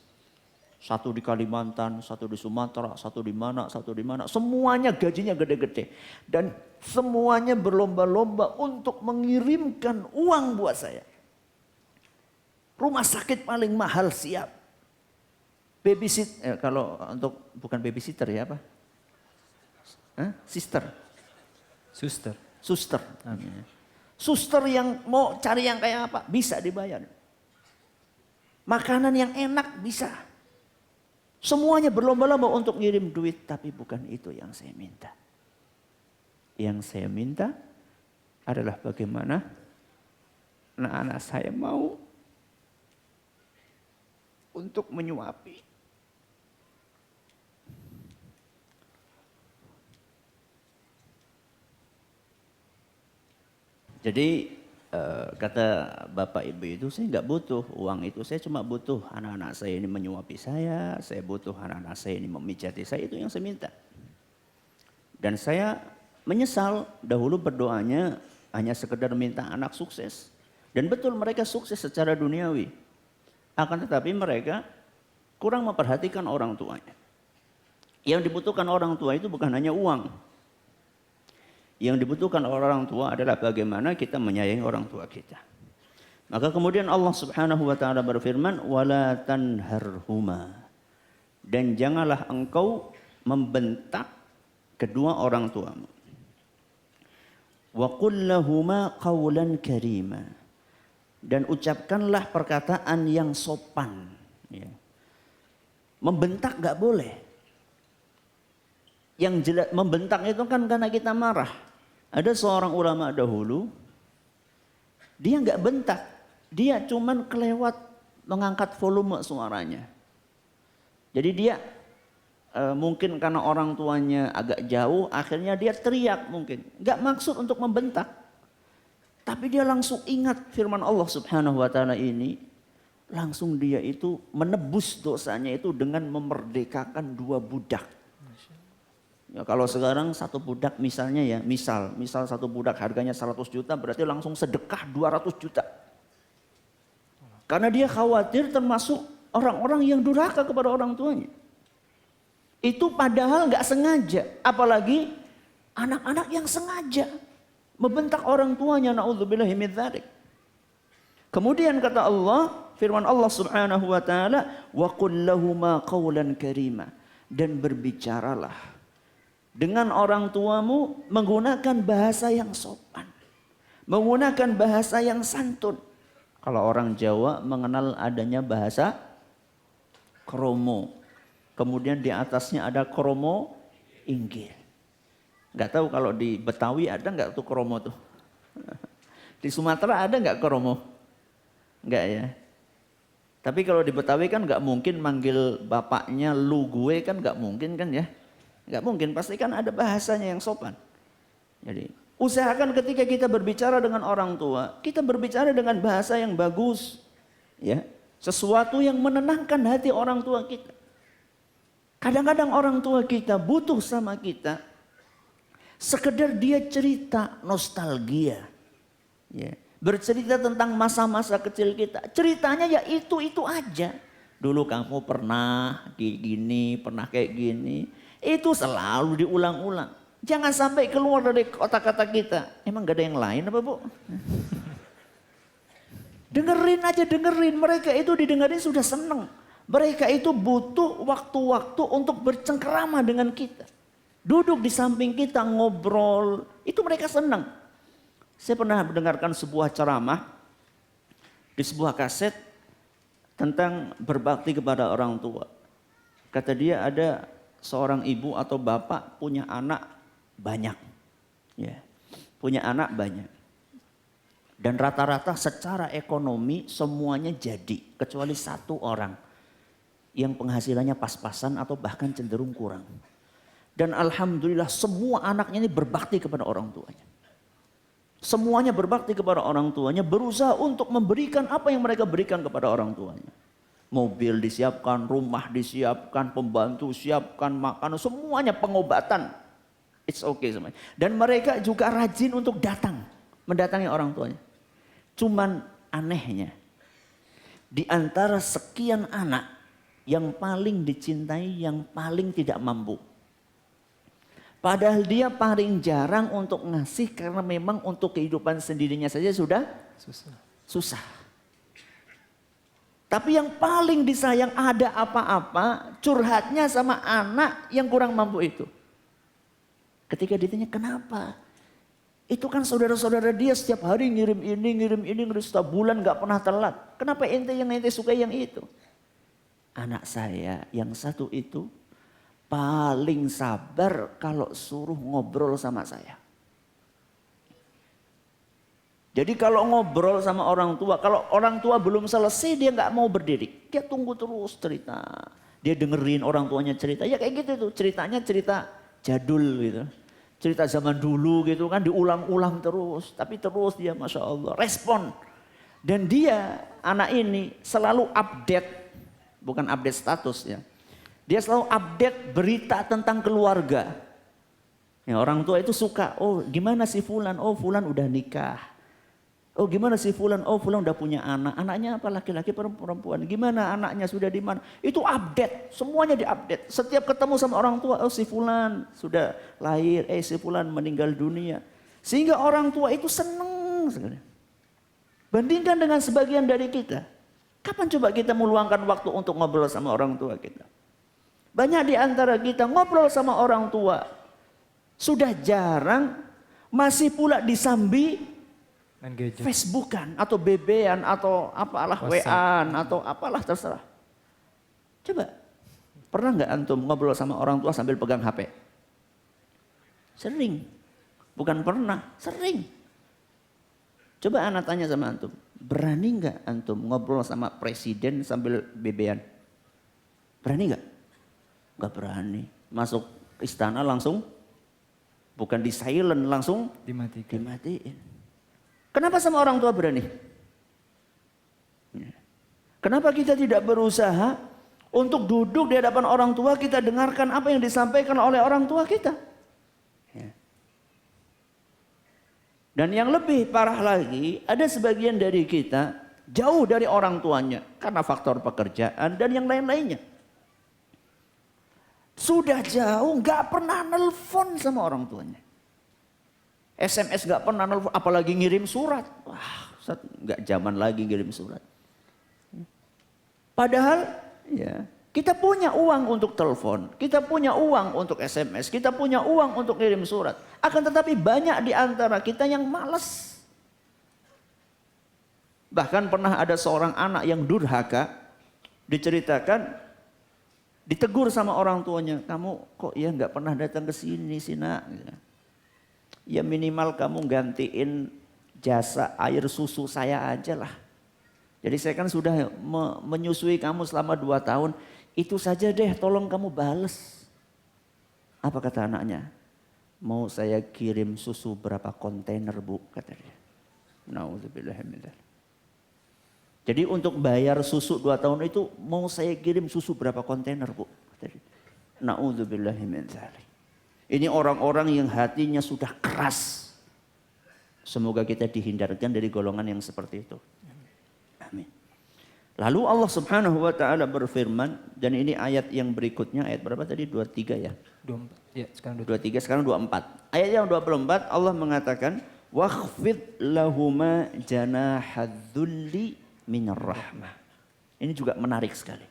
Satu di Kalimantan, satu di Sumatera, satu di mana, semuanya gajinya gede-gede. Dan semuanya berlomba-lomba untuk mengirimkan uang buat saya. Rumah sakit paling mahal siap. Babysitter, kalau untuk bukan babysitter ya apa? Suster. Suster yang mau cari yang kayak apa bisa dibayar. Makanan yang enak bisa. Semuanya berlomba-lomba untuk ngirim duit, tapi bukan itu yang saya minta. Yang saya minta adalah bagaimana anak-anak saya mau untuk menyuapi. Jadi kata bapak ibu itu, saya nggak butuh uang itu, saya cuma butuh anak-anak saya ini menyuapi saya butuh anak-anak saya ini memijati saya, itu yang saya minta. Dan saya menyesal dahulu berdoanya hanya sekedar minta anak sukses. Dan betul mereka sukses secara duniawi. Akan tetapi mereka kurang memperhatikan orang tuanya. Yang dibutuhkan orang tua itu bukan hanya uang. Yang dibutuhkan oleh orang tua adalah bagaimana kita menyayangi orang tua kita. Maka kemudian Allah Subhanahu wa taala berfirman, "Wala tanharhuma." Dan janganlah engkau membentak kedua orang tuamu. Wa qul lahuma qawlan karima. Dan ucapkanlah perkataan yang sopan. Ya. Membentak gak boleh. Yang jelas membentak itu kan karena kita marah. Ada seorang ulama dahulu, dia gak bentak. Dia cuman kelewat mengangkat volume suaranya. Jadi dia mungkin karena orang tuanya agak jauh, akhirnya dia teriak mungkin. Gak maksud untuk membentak. Tapi dia langsung ingat firman Allah Subhanahu wa taala ini. Langsung dia itu menebus dosanya itu dengan memerdekakan 2 budak. Ya, kalau sekarang satu budak misalnya ya, misal satu budak harganya 100 juta berarti langsung sedekah 200 juta. Karena dia khawatir termasuk orang-orang yang durhaka kepada orang tuanya. Itu padahal gak sengaja, apalagi anak-anak yang sengaja membentak orang tuanya, na'udzubillahi min dzalik. Kemudian kata Allah, firman Allah Subhanahu wa taala, wa qul lahuma qawlan karima, dan berbicaralah dengan orang tuamu menggunakan bahasa yang sopan, menggunakan bahasa yang santun. Kalau orang Jawa mengenal adanya bahasa kromo, kemudian di atasnya ada kromo inggil. Nggak tahu kalau di Betawi ada nggak tuh kromo tuh? Di Sumatera ada nggak kromo? Nggak ya. Tapi kalau di Betawi kan nggak mungkin manggil bapaknya lu gue kan nggak mungkin kan ya? Nggak mungkin, pasti kan ada bahasanya yang sopan. Jadi usahakan ketika kita berbicara dengan orang tua, kita berbicara dengan bahasa yang bagus, ya, sesuatu yang menenangkan hati orang tua kita. Kadang-kadang orang tua kita butuh sama kita. Sekedar dia cerita nostalgia, ya. Bercerita tentang masa-masa kecil kita. Ceritanya ya itu aja. Dulu kamu pernah gini, pernah kayak gini. Itu selalu diulang-ulang. Jangan sampai keluar dari kata-kata kita. Emang gak ada yang lain apa Bu? Dengerin aja, dengerin. Mereka itu didengerin sudah seneng. Mereka itu butuh waktu-waktu untuk bercengkerama dengan kita. Duduk di samping kita ngobrol, itu mereka senang. Saya pernah mendengarkan sebuah ceramah di sebuah kaset tentang berbakti kepada orang tua. Kata dia ada seorang ibu atau bapak punya anak banyak. Ya, punya anak banyak. Dan rata-rata secara ekonomi semuanya jadi. Kecuali satu orang yang penghasilannya pas-pasan atau bahkan cenderung kurang. Dan alhamdulillah semua anaknya ini berbakti kepada orang tuanya. Semuanya berbakti kepada orang tuanya, berusaha untuk memberikan apa yang mereka berikan kepada orang tuanya. Mobil disiapkan, rumah disiapkan, pembantu siapkan, makanan, semuanya pengobatan. It's okay semuanya. Dan mereka juga rajin untuk mendatangi orang tuanya. Cuman anehnya, di antara sekian anak, yang paling dicintai, yang paling tidak mampu. Padahal dia paling jarang untuk ngasih karena memang untuk kehidupan sendirinya saja sudah susah. Tapi yang paling disayang ada apa-apa curhatnya sama anak yang kurang mampu itu. Ketika ditanya kenapa? Itu kan saudara-saudara dia setiap hari ngirim ini, setiap bulan gak pernah telat. Kenapa ente suka yang itu? Anak saya yang satu itu paling sabar kalau suruh ngobrol sama saya. Jadi kalau ngobrol sama orang tua, kalau orang tua belum selesai dia nggak mau berdiri. Dia tunggu terus cerita. Dia dengerin orang tuanya cerita. Ya kayak gitu tuh, ceritanya cerita jadul gitu. Cerita zaman dulu gitu kan diulang-ulang terus. Tapi terus dia Masya Allah respon. Dan dia anak ini selalu update, bukan update status ya. Dia selalu update berita tentang keluarga. Ya, orang tua itu suka, oh gimana sih Fulan? Oh Fulan udah nikah. Oh gimana si fulan? Oh fulan udah punya anak. Anaknya apa? Laki-laki perempuan. Gimana anaknya sudah di mana? Itu update. Semuanya diupdate. Setiap ketemu sama orang tua. Oh si fulan sudah lahir. Si fulan meninggal dunia. Sehingga orang tua itu seneng sekali. Bandingkan dengan sebagian dari kita. Kapan coba kita meluangkan waktu untuk ngobrol sama orang tua kita? Banyak di antara kita ngobrol sama orang tua. Sudah jarang. Masih pula disambi Facebookan atau BB-an atau apalah WA-an atau apalah terserah. Coba, pernah nggak antum ngobrol sama orang tua sambil pegang HP? Sering, bukan pernah, sering. Coba anak tanya sama antum, berani nggak antum ngobrol sama presiden sambil BB-an? Berani nggak? Nggak berani. Masuk istana langsung, bukan di silent, langsung dimatiin. Kenapa sama orang tua berani? Kenapa kita tidak berusaha untuk duduk di hadapan orang tua kita dengarkan apa yang disampaikan oleh orang tua kita? Dan yang lebih parah lagi, ada sebagian dari kita jauh dari orang tuanya karena faktor pekerjaan dan yang lain-lainnya. Sudah jauh, gak pernah nelpon sama orang tuanya. SMS gak pernah nelfon, apalagi ngirim surat. Wah, gak zaman lagi ngirim surat. Padahal ya, kita punya uang untuk telepon, kita punya uang untuk SMS, kita punya uang untuk ngirim surat. Akan tetapi banyak di antara kita yang malas. Bahkan pernah ada seorang anak yang durhaka, diceritakan, ditegur sama orang tuanya, kamu kok ya gak pernah datang ke sini sih nak. Ya minimal kamu gantiin jasa air susu saya aja lah. Jadi saya kan sudah menyusui kamu selama 2 tahun. Itu saja deh tolong kamu bales. Apa kata anaknya? Mau saya kirim susu berapa kontainer bu? Kata dia. Na'udzubillah min dzalik. Jadi untuk bayar susu 2 tahun itu mau saya kirim susu berapa kontainer bu? Kata dia. Na'udzubillah min dzalik. Ini orang-orang yang hatinya sudah keras. Semoga kita dihindarkan dari golongan yang seperti itu. Amin. Lalu Allah Subhanahu wa taala berfirman, dan ini ayat yang berikutnya, ayat berapa tadi? 23 ya? 24. Ya, sekarang 23, sekarang 24. Ayat yang 24 Allah mengatakan, "Wakhfid lahuma janahadzulli minar rahmah." Ini juga menarik sekali.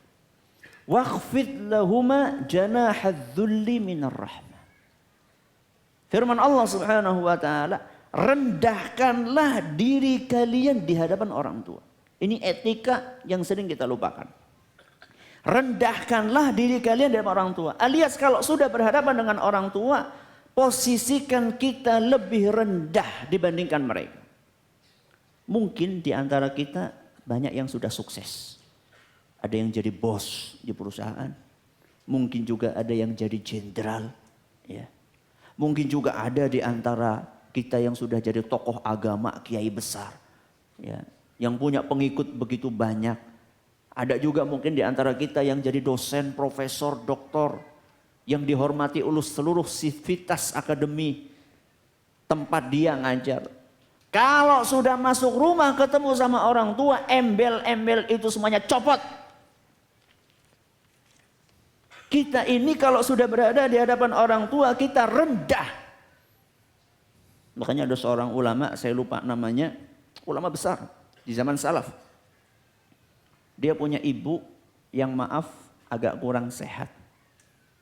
"Wakhfid lahuma janahadzulli minar rahmah." Firman Allah Subhanahu wa taala, rendahkanlah diri kalian di hadapan orang tua. Ini etika yang sering kita lupakan. Rendahkanlah diri kalian di hadapan orang tua. Alias kalau sudah berhadapan dengan orang tua, posisikan kita lebih rendah dibandingkan mereka. Mungkin di antara kita banyak yang sudah sukses. Ada yang jadi bos di perusahaan. Mungkin juga ada yang jadi jenderal, ya. Mungkin juga ada di antara kita yang sudah jadi tokoh agama, kiai besar, ya, yang punya pengikut begitu banyak. Ada juga mungkin di antara kita yang jadi dosen, profesor, doktor, yang dihormati oleh seluruh sivitas akademi tempat dia ngajar. Kalau sudah masuk rumah ketemu sama orang tua, embel-embel itu semuanya copot. Kita ini kalau sudah berada di hadapan orang tua, kita rendah. Makanya ada seorang ulama, saya lupa namanya, ulama besar di zaman salaf. Dia punya ibu yang maaf agak kurang sehat.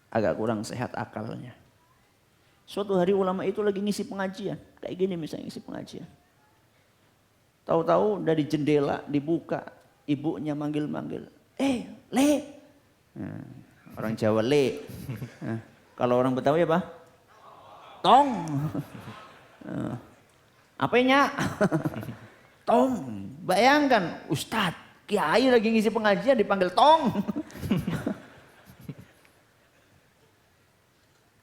Agak kurang sehat akalnya. Suatu hari ulama itu lagi ngisi pengajian. Kayak gini misalnya ngisi pengajian. Tahu-tahu dari jendela dibuka, ibunya manggil-manggil. Le. Orang Jawa le. Kalau orang Betawi apa? Tong. Apanya? Tong. Bayangkan Ustadz, kiai lagi ngisi pengajian dipanggil tong.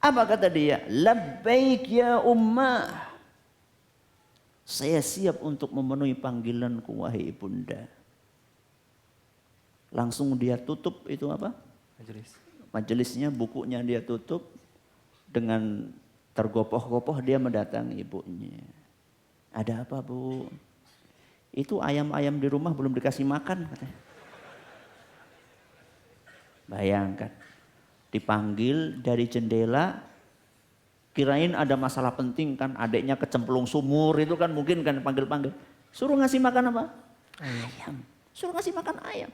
Apa kata dia? Labbaik ya ummah. Saya siap untuk memenuhi panggilanku wahai ibunda. Langsung dia tutup itu apa? Majelisnya, bukunya dia tutup. Dengan tergopoh-gopoh dia mendatangi ibunya. Ada apa bu? Itu ayam-ayam di rumah belum dikasih makan katanya. Bayangkan, dipanggil dari jendela, kirain ada masalah penting kan, adiknya kecemplung sumur itu kan mungkin kan panggil-panggil. Suruh ngasih makan apa? Ayam. Suruh ngasih makan ayam.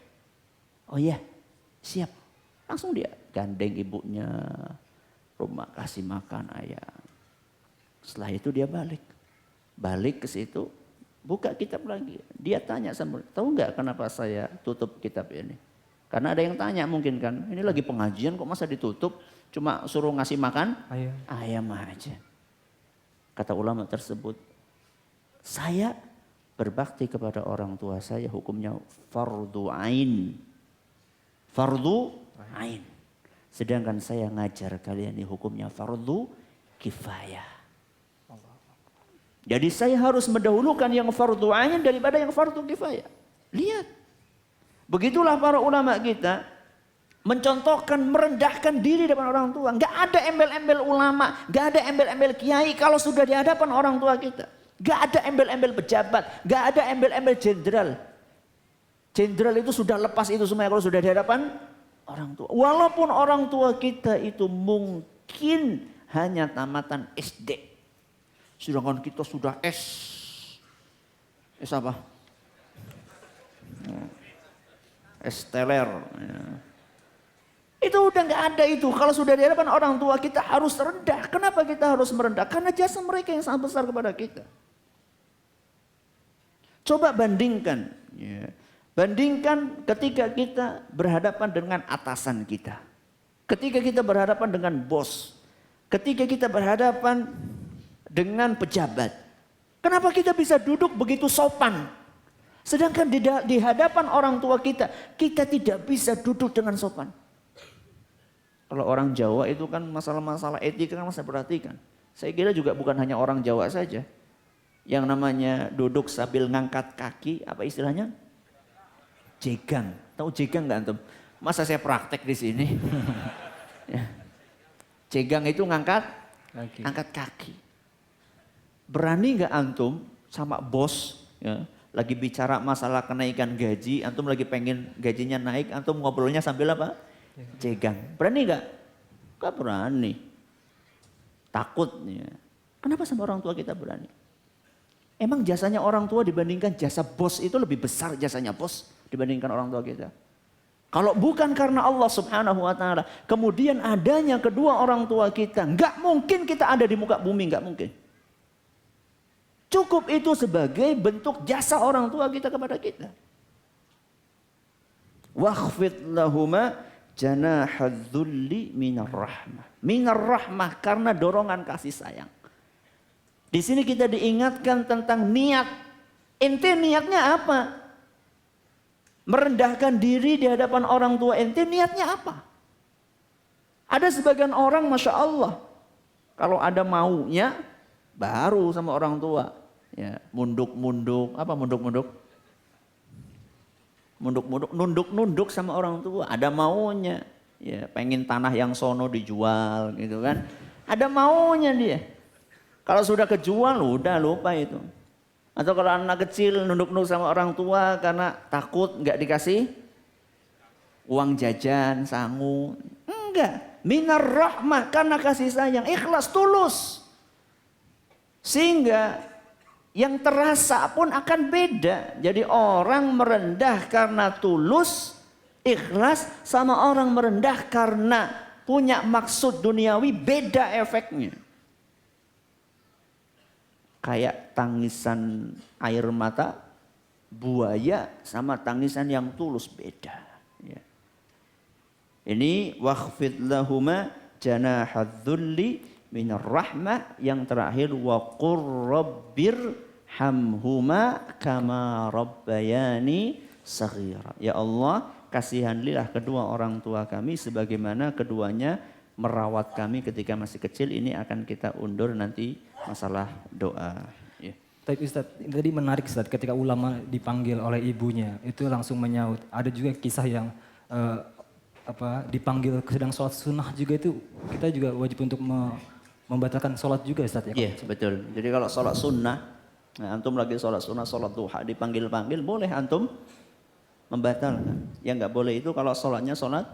Oh iya, siap. Langsung dia gandeng ibunya, rumah kasih makan ayam. Setelah itu dia balik ke situ, buka kitab lagi. Dia tanya sama, tahu nggak kenapa saya tutup kitab ini? Karena ada yang tanya mungkin kan, ini lagi pengajian kok masa ditutup, cuma suruh ngasih makan ayam aja. Kata ulama tersebut, saya berbakti kepada orang tua saya hukumnya fardu ain. Fardu ain. Sedangkan saya ngajar kalian ini hukumnya fardu kifayah. Jadi saya harus mendahulukan yang fardu ain daripada yang fardu kifayah. Lihat. Begitulah para ulama kita mencontohkan, merendahkan diri depan orang tua. Enggak ada embel-embel ulama, enggak ada embel-embel kiai kalau sudah di hadapan orang tua kita. Enggak ada embel-embel pejabat, enggak ada embel-embel jenderal. Jenderal itu sudah lepas itu semua kalau sudah di hadapan orang tua. Walaupun orang tua kita itu mungkin hanya tamatan SD. Sedangkan kita sudah S. S apa? Esteler. Ya. Itu udah nggak ada itu. Kalau sudah di hadapan orang tua kita harus rendah. Kenapa kita harus merendah? Karena jasa mereka yang sangat besar kepada kita. Coba bandingkan. Ya. Bandingkan ketika kita berhadapan dengan atasan kita. Ketika kita berhadapan dengan bos. Ketika kita berhadapan dengan pejabat. Kenapa kita bisa duduk begitu sopan? Sedangkan di hadapan orang tua kita, kita tidak bisa duduk dengan sopan. Kalau orang Jawa itu kan masalah-masalah etika kan masih perhatikan. Saya kira juga bukan hanya orang Jawa saja. Yang namanya duduk sambil ngangkat kaki, apa istilahnya? Jegang. Tahu jegang nggak antum? Masa saya praktek di sini? Ya. Jegang itu ngangkat kaki. Berani nggak antum sama bos? Ya, lagi bicara masalah kenaikan gaji, antum lagi pengen gajinya naik, antum ngobrolnya sambil apa? Jegang. Berani gak? Gak berani. Takut. Ya. Kenapa sama orang tua kita berani? Emang jasanya orang tua dibandingkan jasa bos itu lebih besar jasanya bos dibandingkan orang tua kita? Kalau bukan karena Allah Subhanahu wa taala, kemudian adanya kedua orang tua kita, gak mungkin kita ada di muka bumi, gak mungkin. Cukup itu sebagai bentuk jasa orang tua kita kepada kita. Wakhfid lahuma janahadzulli minar rahmah. Minar rahmah karena dorongan kasih sayang. Di sini kita diingatkan tentang niat. Ente niatnya apa? Merendahkan diri di hadapan orang tua ente niatnya apa? Ada sebagian orang Masya Allah. Kalau ada maunya baru sama orang tua. Ya, munduk-munduk, apa munduk-munduk? Munduk-munduk, nunduk-nunduk sama orang tua. Ada maunya. Ya, pengen tanah yang sono dijual gitu kan. Ada maunya dia. Kalau sudah kejual udah lupa itu. Atau kalau anak kecil nunduk-nunduk sama orang tua karena takut nggak dikasih uang jajan, sangu. Enggak. Minar rahmah karena kasih sayang, ikhlas, tulus. Sehingga yang terasa pun akan beda. Jadi orang merendah karena tulus, ikhlas, sama orang merendah karena punya maksud duniawi, beda efeknya. Kayak tangisan air mata buaya sama tangisan yang tulus beda. Ya. Ini wakhfid lahuma janahadzulli minar rahmah, yang terakhir wa qur rabbir hamhuma kama rabbayani saghira. Ya Allah, kasihanlilah kedua orang tua kami sebagaimana keduanya merawat kami ketika masih kecil. Ini akan kita undur nanti masalah doa. Ya. Tapi Ustaz, tadi menarik Ustaz ketika ulama dipanggil oleh ibunya itu langsung menyaut. Ada juga kisah yang dipanggil sedang sholat sunnah juga, itu kita juga wajib untuk membatalkan sholat juga Ustaz ya? Iya betul. Jadi kalau sholat sunnah Nah, antum lagi sholat sunnah, sholat duha, dipanggil-panggil, boleh antum membatalkan. Yang nggak boleh itu kalau sholatnya sholat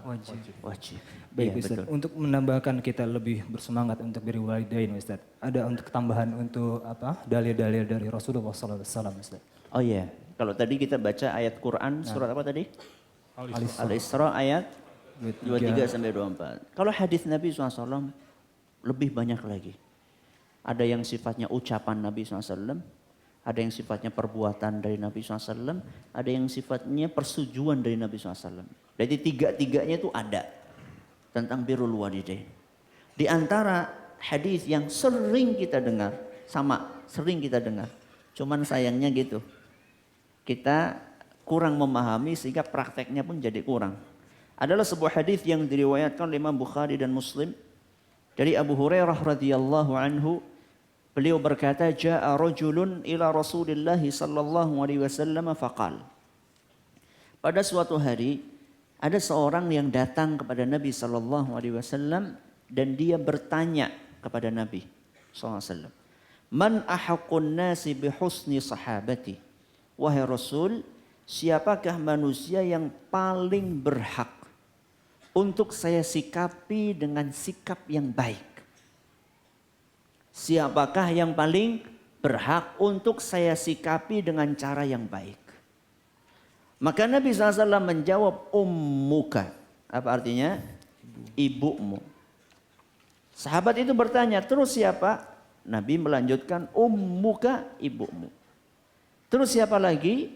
wajib. Baik Iya, Ustaz, betul. untuk menambahkan kita lebih bersemangat untuk beri walidain Ustaz. Ada untuk tambahan untuk apa? Dalil-dalil dari Rasulullah SAW Ustaz. Oh iya, kalau tadi kita baca ayat Quran surat apa tadi? Al-Isra ayat 23 sampai 24. Kalau hadis Nabi SAW lebih banyak lagi. Ada yang sifatnya ucapan Nabi SAW, ada yang sifatnya perbuatan dari Nabi SAW, ada yang sifatnya persetujuan dari Nabi SAW. Jadi tiga-tiganya itu ada tentang birrul walidain. Di antara hadis yang sering kita dengar, sering kita dengar. Cuman sayangnya gitu, kita kurang memahami sehingga prakteknya pun jadi kurang. Adalah sebuah hadis yang diriwayatkan oleh Imam Bukhari dan Muslim dari Abu Hurairah radhiyallahu anhu. Beliau berkata, "Ja'a rajulun ila Rasulillah sallallahu alaihi wasallam faqal." Pada suatu hari ada seorang yang datang kepada Nabi sallallahu alaihi wasallam dan dia bertanya kepada Nabi sallallahu alaihi wasallam, "Man ahaqqun nasi bi husni sahabati?" Wahai Rasul, siapakah manusia yang paling berhak untuk saya sikapi dengan sikap yang baik? Siapakah yang paling berhak untuk saya sikapi dengan cara yang baik? Maka Nabi SAW menjawab, ummuka. Apa artinya? Ibumu. Sahabat itu bertanya, terus siapa? Nabi melanjutkan, ummuka, ibumu. Terus siapa lagi?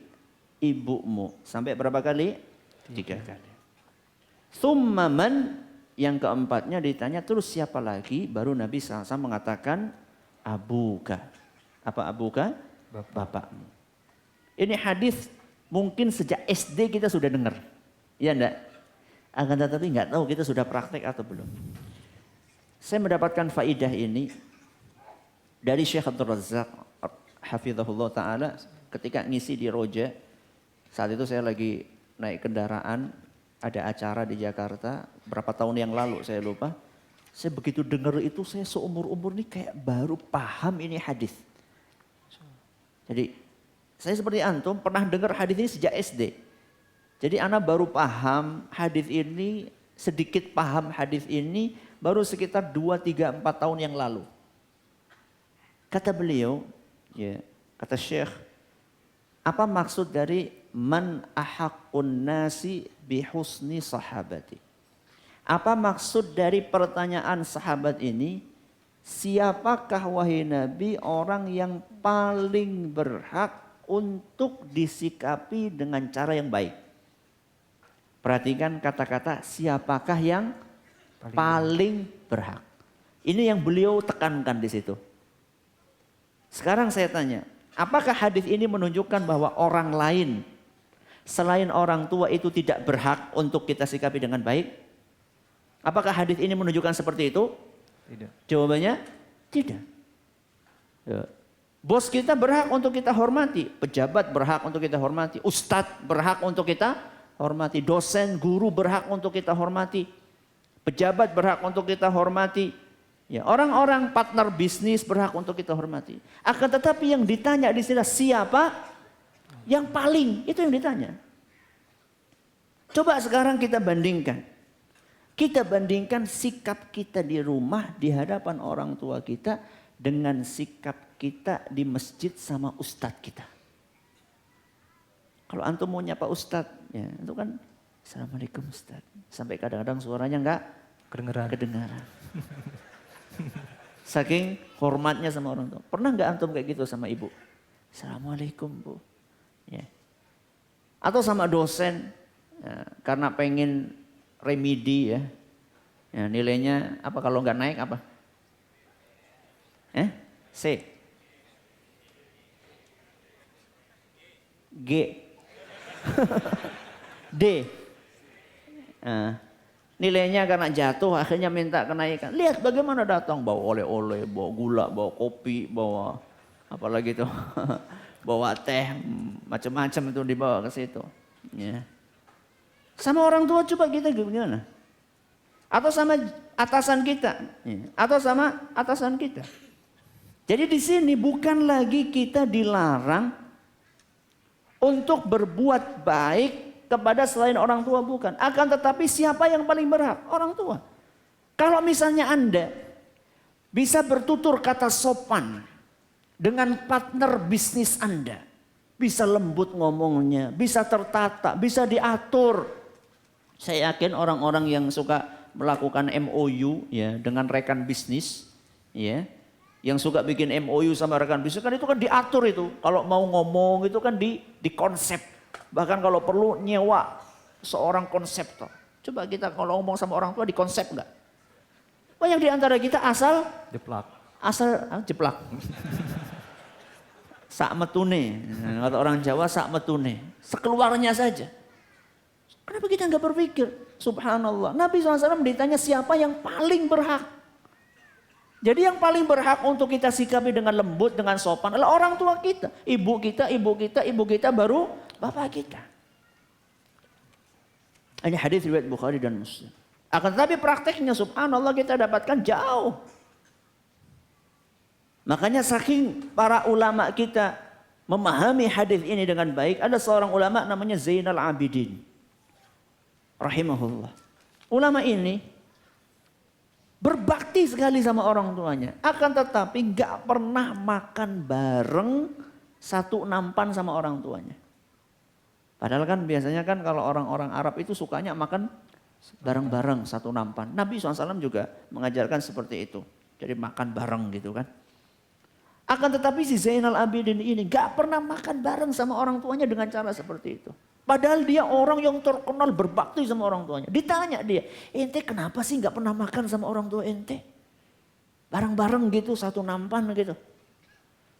Ibumu. Sampai berapa kali? 3 kali. Thumma man, yang keempatnya ditanya, terus siapa lagi? Baru Nabi SAW mengatakan, abuka. Apa abuka? Bapakmu. Ini hadis mungkin sejak SD kita sudah dengar. Ya enggak? Akan tetapi enggak tahu kita sudah praktek atau belum. Saya mendapatkan faidah ini dari Syekh Abdul Razak hafizahullah ta'ala ketika ngisi di Roja. Saat itu saya lagi naik kendaraan, ada acara di Jakarta, berapa tahun yang lalu saya lupa. Saya begitu dengar itu, saya seumur-umur ini kayak baru paham ini hadis. Jadi saya seperti antum pernah dengar hadis ini sejak SD. Jadi anak baru paham hadis ini, sedikit paham hadis ini baru sekitar 2, 3, 4 tahun yang lalu. Kata beliau, ya, kata Syekh, apa maksud dari man ahaqqun nasi bihusni sahabati? Apa maksud dari pertanyaan sahabat ini? Siapakah wahai Nabi orang yang paling berhak untuk disikapi dengan cara yang baik? Perhatikan kata-kata siapakah yang paling berhak. Ini yang beliau tekankan di situ. Sekarang saya tanya, apakah hadis ini menunjukkan bahwa orang lain selain orang tua itu tidak berhak untuk kita sikapi dengan baik? Apakah hadis ini menunjukkan seperti itu? Tidak. Jawabannya tidak. Ya. Bos kita berhak untuk kita hormati, pejabat berhak untuk kita hormati, ustadz berhak untuk kita hormati, dosen, guru berhak untuk kita hormati, pejabat berhak untuk kita hormati. Ya, orang-orang partner bisnis berhak untuk kita hormati. Akan tetapi yang ditanya di sini siapa yang paling, itu yang ditanya. Coba sekarang kita bandingkan. Kita bandingkan sikap kita di rumah di hadapan orang tua kita dengan sikap kita di masjid sama ustadz kita. Kalau antum mau nyapa ustadz, ya itu kan assalamualaikum ustadz. Sampai kadang-kadang suaranya enggak kedengaran. Saking hormatnya sama orang tua. Pernah enggak antum kayak gitu sama ibu? Assalamualaikum bu. Ya. Atau sama dosen, ya, karena pengen remedi ya. Ya, nilainya apa kalau nggak naik apa? C. G. D. Nah, nilainya karena jatuh akhirnya minta kenaikan. Lihat bagaimana datang bawa oleh-oleh, bawa gula, bawa kopi, bawa apalagi tuh. Bawa teh, macam-macam itu dibawa ke situ. Ya. Sama orang tua coba kita gimana? Atau sama atasan kita, atau sama atasan kita. Jadi di sini bukan lagi kita dilarang untuk berbuat baik kepada selain orang tua, bukan. Akan tetapi siapa yang paling berhak? Orang tua. Kalau misalnya Anda bisa bertutur kata sopan dengan partner bisnis Anda, bisa lembut ngomongnya, bisa tertata, bisa diatur. Saya yakin orang-orang yang suka melakukan MOU ya dengan rekan bisnis, ya, yang suka bikin MOU sama rekan bisnis kan itu kan diatur itu. Kalau mau ngomong itu kan di konsep. Bahkan kalau perlu nyewa seorang konseptor. Coba kita kalau ngomong sama orang tua di konsep enggak? Banyak di antara kita asal jeplak. Sak metune, kata orang Jawa sak metune, sekeluarnya saja. Kenapa kita nggak berpikir? Subhanallah, Nabi SAW ditanya siapa yang paling berhak. Jadi yang paling berhak untuk kita sikapi dengan lembut, dengan sopan adalah orang tua kita. Ibu kita baru bapak kita. Ini hadis riwayat Bukhari dan Muslim. Akan tetapi prakteknya subhanallah kita dapatkan jauh. Makanya saking para ulama kita memahami hadis ini dengan baik, ada seorang ulama namanya Zainal Abidin rahimahullah. Ulama ini berbakti sekali sama orang tuanya, akan tetapi gak pernah makan bareng satu nampan sama orang tuanya. Padahal kan biasanya kan kalau orang-orang Arab itu sukanya makan bareng-bareng satu nampan. Nabi SAW juga mengajarkan seperti itu. Jadi makan bareng gitu kan. Akan tetapi si Zainal Abidin ini gak pernah makan bareng sama orang tuanya dengan cara seperti itu. Padahal dia orang yang terkenal berbakti sama orang tuanya. Ditanya dia, ente kenapa sih gak pernah makan sama orang tua ente? Bareng-bareng gitu satu nampan gitu.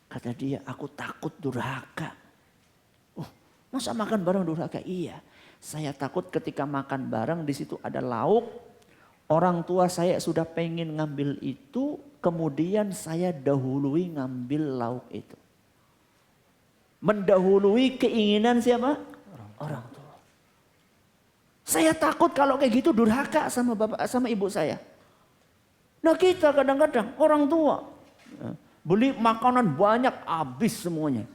Kata dia, aku takut durhaka. Masa makan bareng durhaka? Iya. Saya takut ketika makan bareng di situ ada lauk. Orang tua saya sudah pengen ngambil itu. Kemudian saya dahului ngambil lauk itu. Mendahului keinginan siapa? Orang tua. Saya takut kalau kayak gitu durhaka sama bapak sama ibu saya. Nah kita kadang-kadang orang tua beli makanan banyak habis semuanya.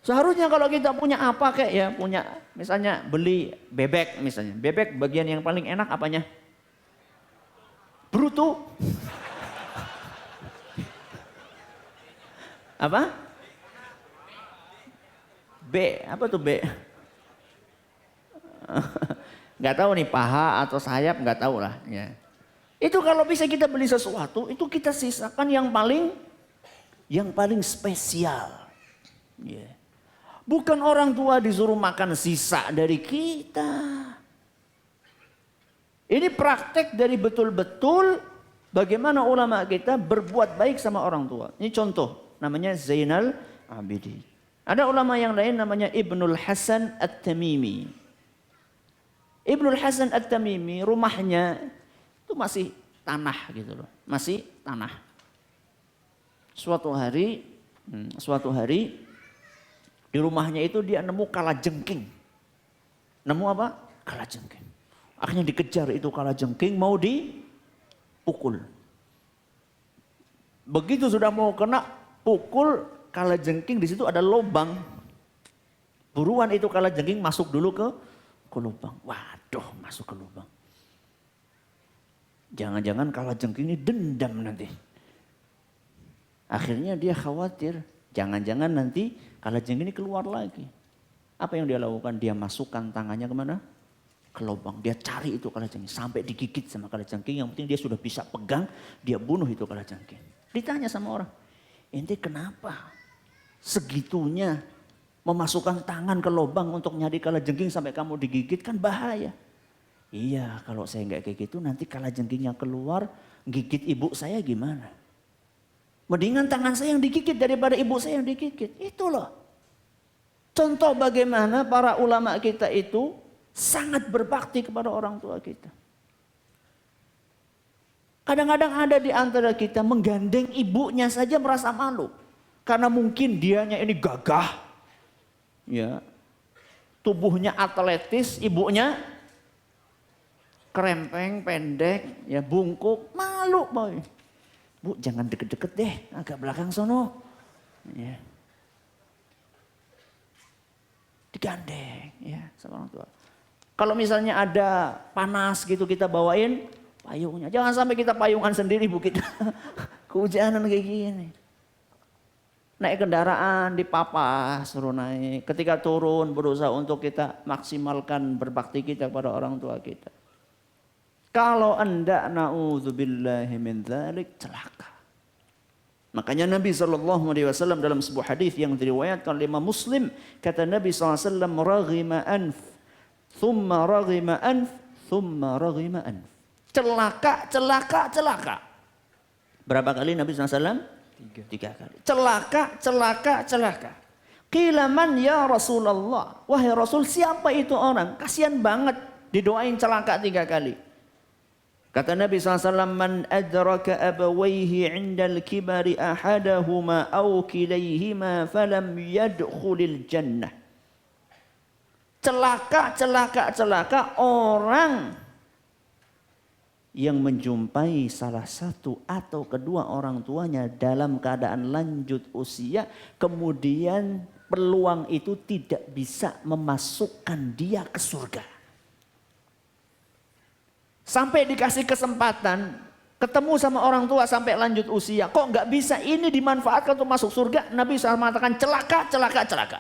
Seharusnya kalau kita punya apa kayak ya, punya misalnya beli bebek misalnya. Bebek bagian yang paling enak apanya? Bruto. Apa? B, apa tuh B? Gak tahu nih paha atau sayap, gak tahu lah. Ya. Itu kalau bisa kita beli sesuatu, itu kita sisakan yang paling spesial. Yeah. Bukan orang tua disuruh makan sisa dari kita. Ini praktek dari betul-betul bagaimana ulama kita berbuat baik sama orang tua. Ini contoh, namanya Zainal Abidin. Ada ulama yang lain namanya Ibnul Hasan At-Tamimi. Ibnul Hasan At-Tamimi rumahnya itu masih tanah gitu loh. Masih tanah. Suatu hari di rumahnya itu dia nemu kalajengking. Nemu apa? Kalajengking. Akhirnya dikejar itu kalajengking mau dipukul. Begitu sudah mau kena pukul kalajengking di situ ada lubang. Buruan itu kalajengking masuk dulu ke lubang. Waduh, masuk ke lubang. Jangan-jangan kalajengking ini dendam nanti. Akhirnya dia khawatir, jangan-jangan nanti kalajengking ini keluar lagi. Apa yang dia lakukan? Dia masukkan tangannya kemana? Ke lubang. Dia cari itu kalajengking sampai digigit sama kalajengking. Yang penting dia sudah bisa pegang, dia bunuh itu kalajengking. Ditanya sama orang, ente kenapa segitunya memasukkan tangan ke lubang untuk nyari kalajengking sampai kamu digigit, kan bahaya. Iya, kalau saya nggak kayak gitu nanti kalajengkingnya keluar gigit ibu saya gimana? Mendingan tangan saya yang digigit daripada ibu saya yang digigit. Itu loh. Contoh bagaimana para ulama kita itu sangat berbakti kepada orang tua kita. Kadang-kadang ada di antara kita menggandeng ibunya saja merasa malu. Karena mungkin dianya ini gagah, ya, tubuhnya atletis, ibunya kerempeng, pendek, ya, bungkuk, malu boy. Bu jangan deket-deket deh, agak belakang sono. Ya. Digandeng ya sama orang tua. Kalau misalnya ada panas gitu kita bawain payungnya. Jangan sampai kita payungan sendiri bu kita. Kehujanan kayak gini. Naik kendaraan dipapa suruh naik. Ketika turun berusaha untuk kita maksimalkan berbakti kita kepada orang tua kita. Kalau anda na'udzubillahi min dzalik celaka. Makanya Nabi SAW dalam sebuah hadis yang diriwayatkan oleh Imam Muslim, kata Nabi SAW, raghima anf, thumma raghima anf, thumma raghima anf. Celaka, celaka, celaka. Berapa kali Nabi SAW? 3 kali. Celaka, celaka, celaka. Qila man ya Rasulullah. Wahai Rasul, siapa itu orang? Kasihan banget didoain celaka 3 kali. Kata Nabi SAW, man adraka abawaihi indal kibari ahadahuma aw kilayhima falam yadkhulil jannah. Celaka, celaka, celaka orang yang menjumpai salah satu atau kedua orang tuanya dalam keadaan lanjut usia, kemudian peluang itu tidak bisa memasukkan dia ke surga. Sampai dikasih kesempatan ketemu sama orang tua sampai lanjut usia, kok nggak bisa ini dimanfaatkan untuk masuk surga? Nabi SAW mengatakan celaka, celaka, celaka.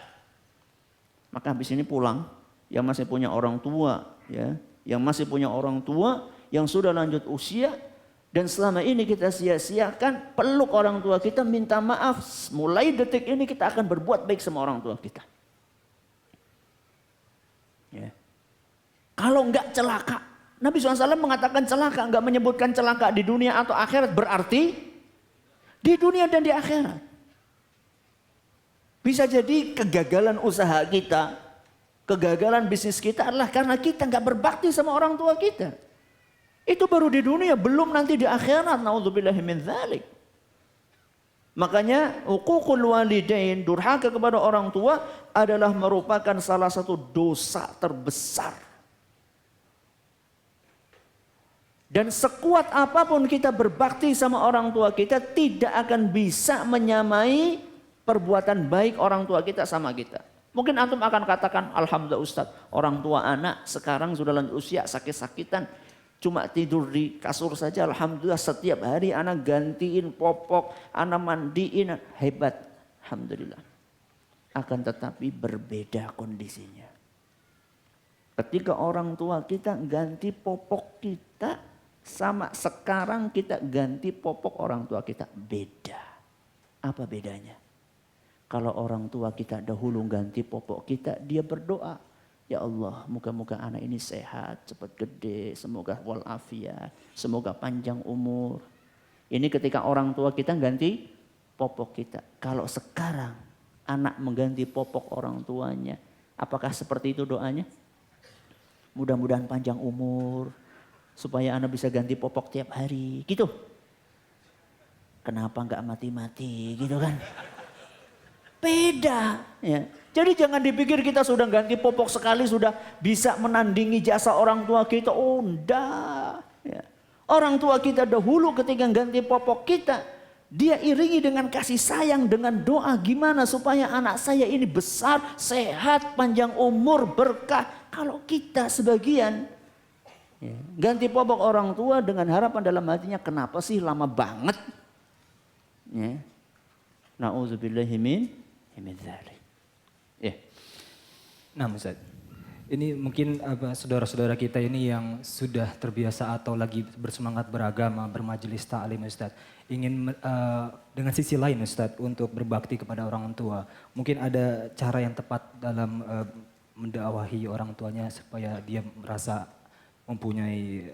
Maka habis ini pulang, yang masih punya orang tua, ya, yang masih punya orang tua, yang sudah lanjut usia, dan selama ini kita sia-siakan, peluk orang tua kita, minta maaf. Mulai detik ini kita akan berbuat baik sama orang tua kita. Ya. Kalau nggak celaka, Nabi SAW mengatakan celaka, nggak menyebutkan celaka di dunia atau akhirat, berarti di dunia dan di akhirat. Bisa jadi kegagalan usaha kita, kegagalan bisnis kita adalah karena kita nggak berbakti sama orang tua kita. Itu baru di dunia, belum nanti di akhirat. Na'udzubillahi min dzalik. Makanya uququl walidain, durhaka kepada orang tua adalah merupakan salah satu dosa terbesar. Dan sekuat apapun kita berbakti sama orang tua kita, tidak akan bisa menyamai perbuatan baik orang tua kita sama kita. Mungkin antum akan katakan, alhamdulillah Ustadz, orang tua anak sekarang sudah lanjut usia, sakit-sakitan, cuma tidur di kasur saja. Alhamdulillah setiap hari anak gantiin popok, anak mandiin, hebat. Alhamdulillah. Akan tetapi berbeda kondisinya. Ketika orang tua kita ganti popok kita, sama sekarang kita ganti popok orang tua kita, beda. Apa bedanya? Kalau orang tua kita dahulu ganti popok kita, dia berdoa, ya Allah, moga-moga anak ini sehat, cepat gede, semoga walafiat, semoga panjang umur. Ini ketika orang tua kita ganti popok kita. Kalau sekarang anak mengganti popok orang tuanya, apakah seperti itu doanya? Mudah-mudahan panjang umur, supaya anak bisa ganti popok tiap hari, gitu. Kenapa nggak mati-mati, gitu kan? Beda. Ya. Jadi jangan dipikir kita sudah ganti popok sekali sudah bisa menandingi jasa orang tua kita. Oh enggak. Ya. Orang tua kita dahulu ketika ganti popok kita, dia iringi dengan kasih sayang, dengan doa gimana supaya anak saya ini besar, sehat, panjang umur, berkah. Kalau kita sebagian ya, ganti popok orang tua dengan harapan dalam hatinya, kenapa sih lama banget? Ya. Na'udzubillahi min dzalik. Ya. Nah Ustaz, ini mungkin saudara-saudara kita ini yang sudah terbiasa atau lagi bersemangat beragama, bermajelis ta'lim Ustaz. Ingin dengan sisi lain Ustaz untuk berbakti kepada orang tua. Mungkin ada cara yang tepat dalam mendakwahi orang tuanya supaya dia merasa mempunyai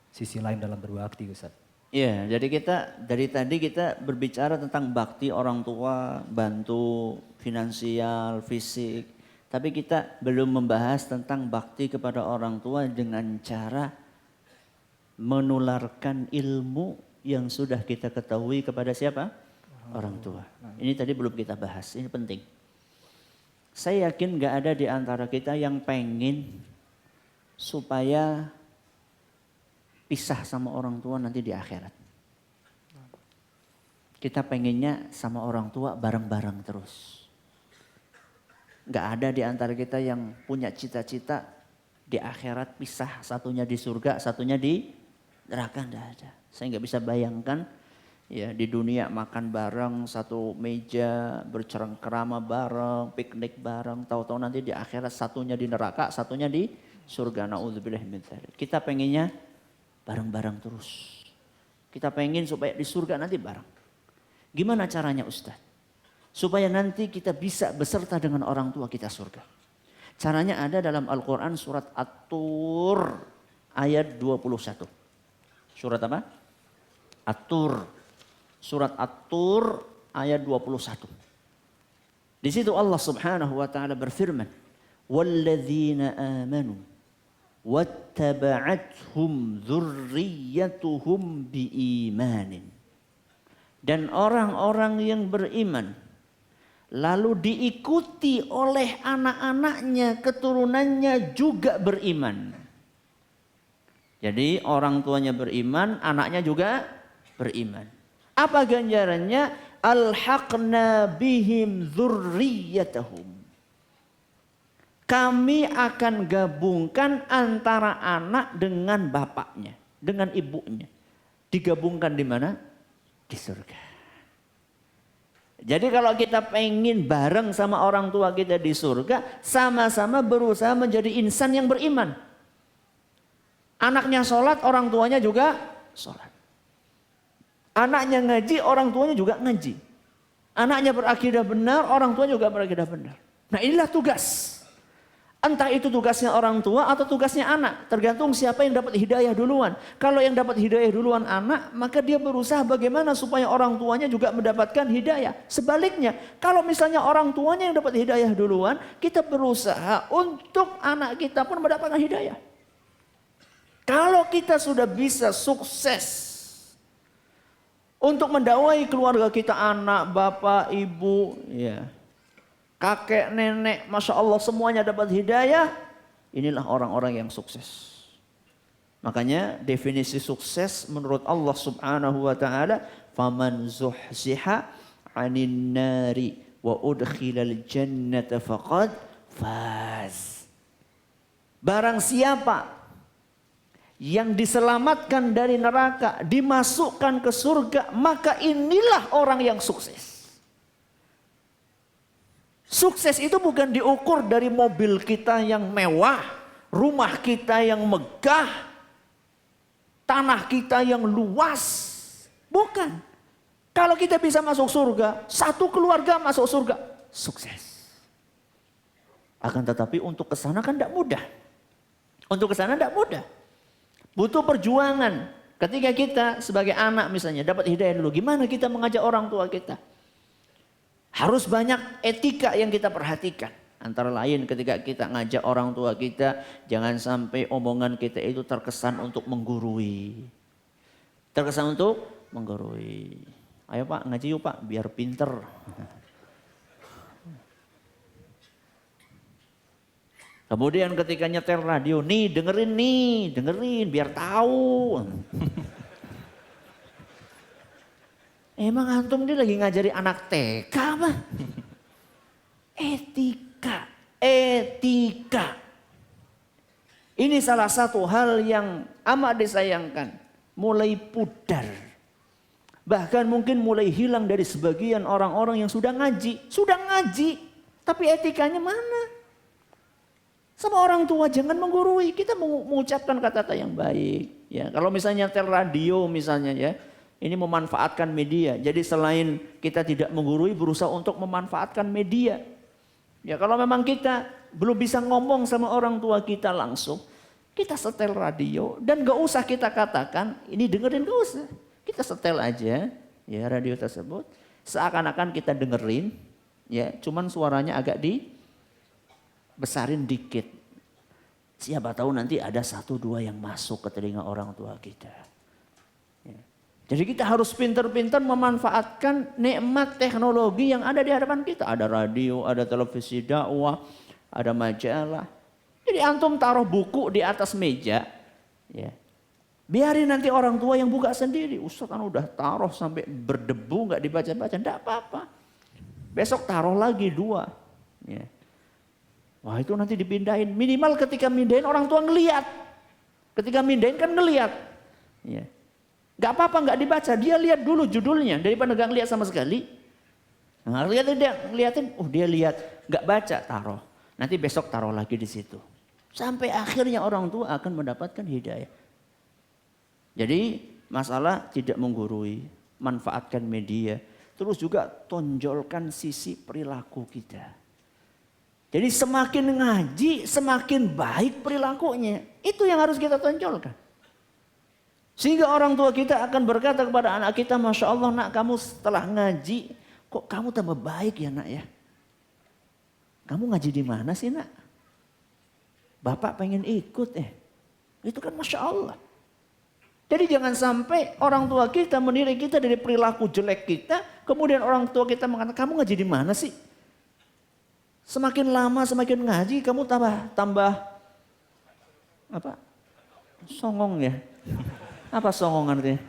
sisi lain dalam berbakti Ustaz. Iya, jadi dari tadi kita berbicara tentang bakti orang tua, bantu finansial, fisik. Tapi kita belum membahas tentang bakti kepada orang tua dengan cara menularkan ilmu yang sudah kita ketahui kepada siapa? Orang tua. Ini tadi belum kita bahas, ini penting. Saya yakin gak ada di antara kita yang pengen supaya pisah sama orang tua nanti di akhirat. Kita pengennya sama orang tua bareng-bareng terus. Gak ada di antara kita yang punya cita-cita di akhirat pisah. Satunya di surga, satunya di neraka. Gak ada. Saya gak bisa bayangkan ya di dunia makan bareng, satu meja, bercengkerama bareng, piknik bareng. Tahu-tahu nanti di akhirat satunya di neraka, satunya di surga. Na'udzubillah min dzalik. Kita pengennya bareng-bareng terus. Kita pengen supaya di surga nanti bareng. Gimana caranya Ustaz? Supaya nanti kita bisa beserta dengan orang tua kita surga. Caranya ada dalam Al-Quran surat At-Tur ayat 21. Surat apa? At-Tur. Surat At-Tur ayat 21. Di situ Allah Subhanahu wa taala berfirman, "Walladzina amanu wattaba'athum dzurriyyatuhum biimanin." Dan orang-orang yang beriman lalu diikuti oleh anak-anaknya, keturunannya juga beriman. Jadi orang tuanya beriman, anaknya juga beriman. Apa ganjarannya? Alhaqna bihim dzurriyyatahum. Kami akan gabungkan antara anak dengan bapaknya, dengan ibunya. Digabungkan di mana? Di surga. Jadi kalau kita pengen bareng sama orang tua kita di surga, sama-sama berusaha menjadi insan yang beriman. Anaknya sholat, orang tuanya juga sholat. Anaknya ngaji, orang tuanya juga ngaji. Anaknya berakidah benar, orang tua juga berakidah benar. Nah inilah tugas. Entah itu tugasnya orang tua atau tugasnya anak. Tergantung siapa yang dapat hidayah duluan. Kalau yang dapat hidayah duluan anak, maka dia berusaha bagaimana supaya orang tuanya juga mendapatkan hidayah. Sebaliknya, kalau misalnya orang tuanya yang dapat hidayah duluan, kita berusaha untuk anak kita pun mendapatkan hidayah. Kalau kita sudah bisa sukses untuk mendakwai keluarga kita, anak, bapak, ibu, ya, kakek, nenek, Masya Allah semuanya dapat hidayah. Inilah orang-orang yang sukses. Makanya definisi sukses menurut Allah Subhanahu wa taala, faman zuhziha 'anil nari wa udkhilal jannata faqad faz. Barang siapa yang diselamatkan dari neraka, dimasukkan ke surga, maka inilah orang yang sukses. Sukses itu bukan diukur dari mobil kita yang mewah, rumah kita yang megah, tanah kita yang luas. Bukan. Kalau kita bisa masuk surga, satu keluarga masuk surga, sukses. Akan tetapi untuk ke sana kan tidak mudah. Untuk ke sana tidak mudah. Butuh perjuangan. Ketika kita sebagai anak misalnya dapat hidayah dulu, gimana kita mengajak orang tua kita? Harus banyak etika yang kita perhatikan. Antara lain ketika kita ngajak orang tua kita, jangan sampai omongan kita itu terkesan untuk menggurui. Terkesan untuk menggurui. Ayo Pak, ngaji yuk Pak, biar pinter. Kemudian ketika nyetel radio, nih dengerin biar tahu. Emang antum dia lagi ngajari anak TK apa? Etika. Ini salah satu hal yang amat disayangkan. Mulai pudar. Bahkan mungkin mulai hilang dari sebagian orang-orang yang sudah ngaji. Tapi etikanya mana? Sama orang tua jangan menggurui. Kita mengucapkan kata-kata yang baik. Ya, kalau misalnya nyetel radio misalnya ya. Ini memanfaatkan media. Jadi selain kita tidak menggurui, berusaha untuk memanfaatkan media. Ya kalau memang kita belum bisa ngomong sama orang tua kita langsung, kita setel radio dan gak usah kita katakan, ini dengerin gak usah. Kita setel aja ya radio tersebut. Seakan-akan kita dengerin, ya cuman suaranya agak dibesarin dikit. Siapa tahu nanti ada 1-2 yang masuk ke telinga orang tua kita. Jadi kita harus pintar-pintar memanfaatkan nikmat teknologi yang ada di hadapan kita. Ada radio, ada televisi dakwah, ada majalah. Jadi antum taruh buku di atas meja, ya. Biarin nanti orang tua yang buka sendiri. Ustaz kan udah taruh sampai berdebu nggak dibaca-baca. Enggak apa-apa. Besok taruh lagi 2. Ya. Wah itu nanti dipindahin. Minimal ketika mindahin orang tua ngeliat. Ketika mindahin kan ngeliat. Ya. Gak apa-apa nggak dibaca. Dia lihat dulu judulnya. Daripada nggak ngeliat sama sekali. Nah, liatin. Oh dia lihat. Nggak baca taruh. Nanti besok taruh lagi di situ. Sampai akhirnya orang tua akan mendapatkan hidayah. Jadi masalah tidak menggurui, manfaatkan media, terus juga tonjolkan sisi perilaku kita. Jadi semakin ngaji, semakin baik perilakunya. Itu yang harus kita tonjolkan. Sehingga orang tua kita akan berkata kepada anak kita, Masya Allah nak kamu setelah ngaji, kok kamu tambah baik ya nak ya. Kamu ngaji di mana sih nak? Bapak pengen ikut Itu kan Masya Allah. Jadi jangan sampai orang tua kita menilai kita dari perilaku jelek kita. Kemudian orang tua kita mengatakan, kamu ngaji di mana sih? Semakin lama semakin ngaji kamu tambah apa? Songong ya? Apa songong artinya?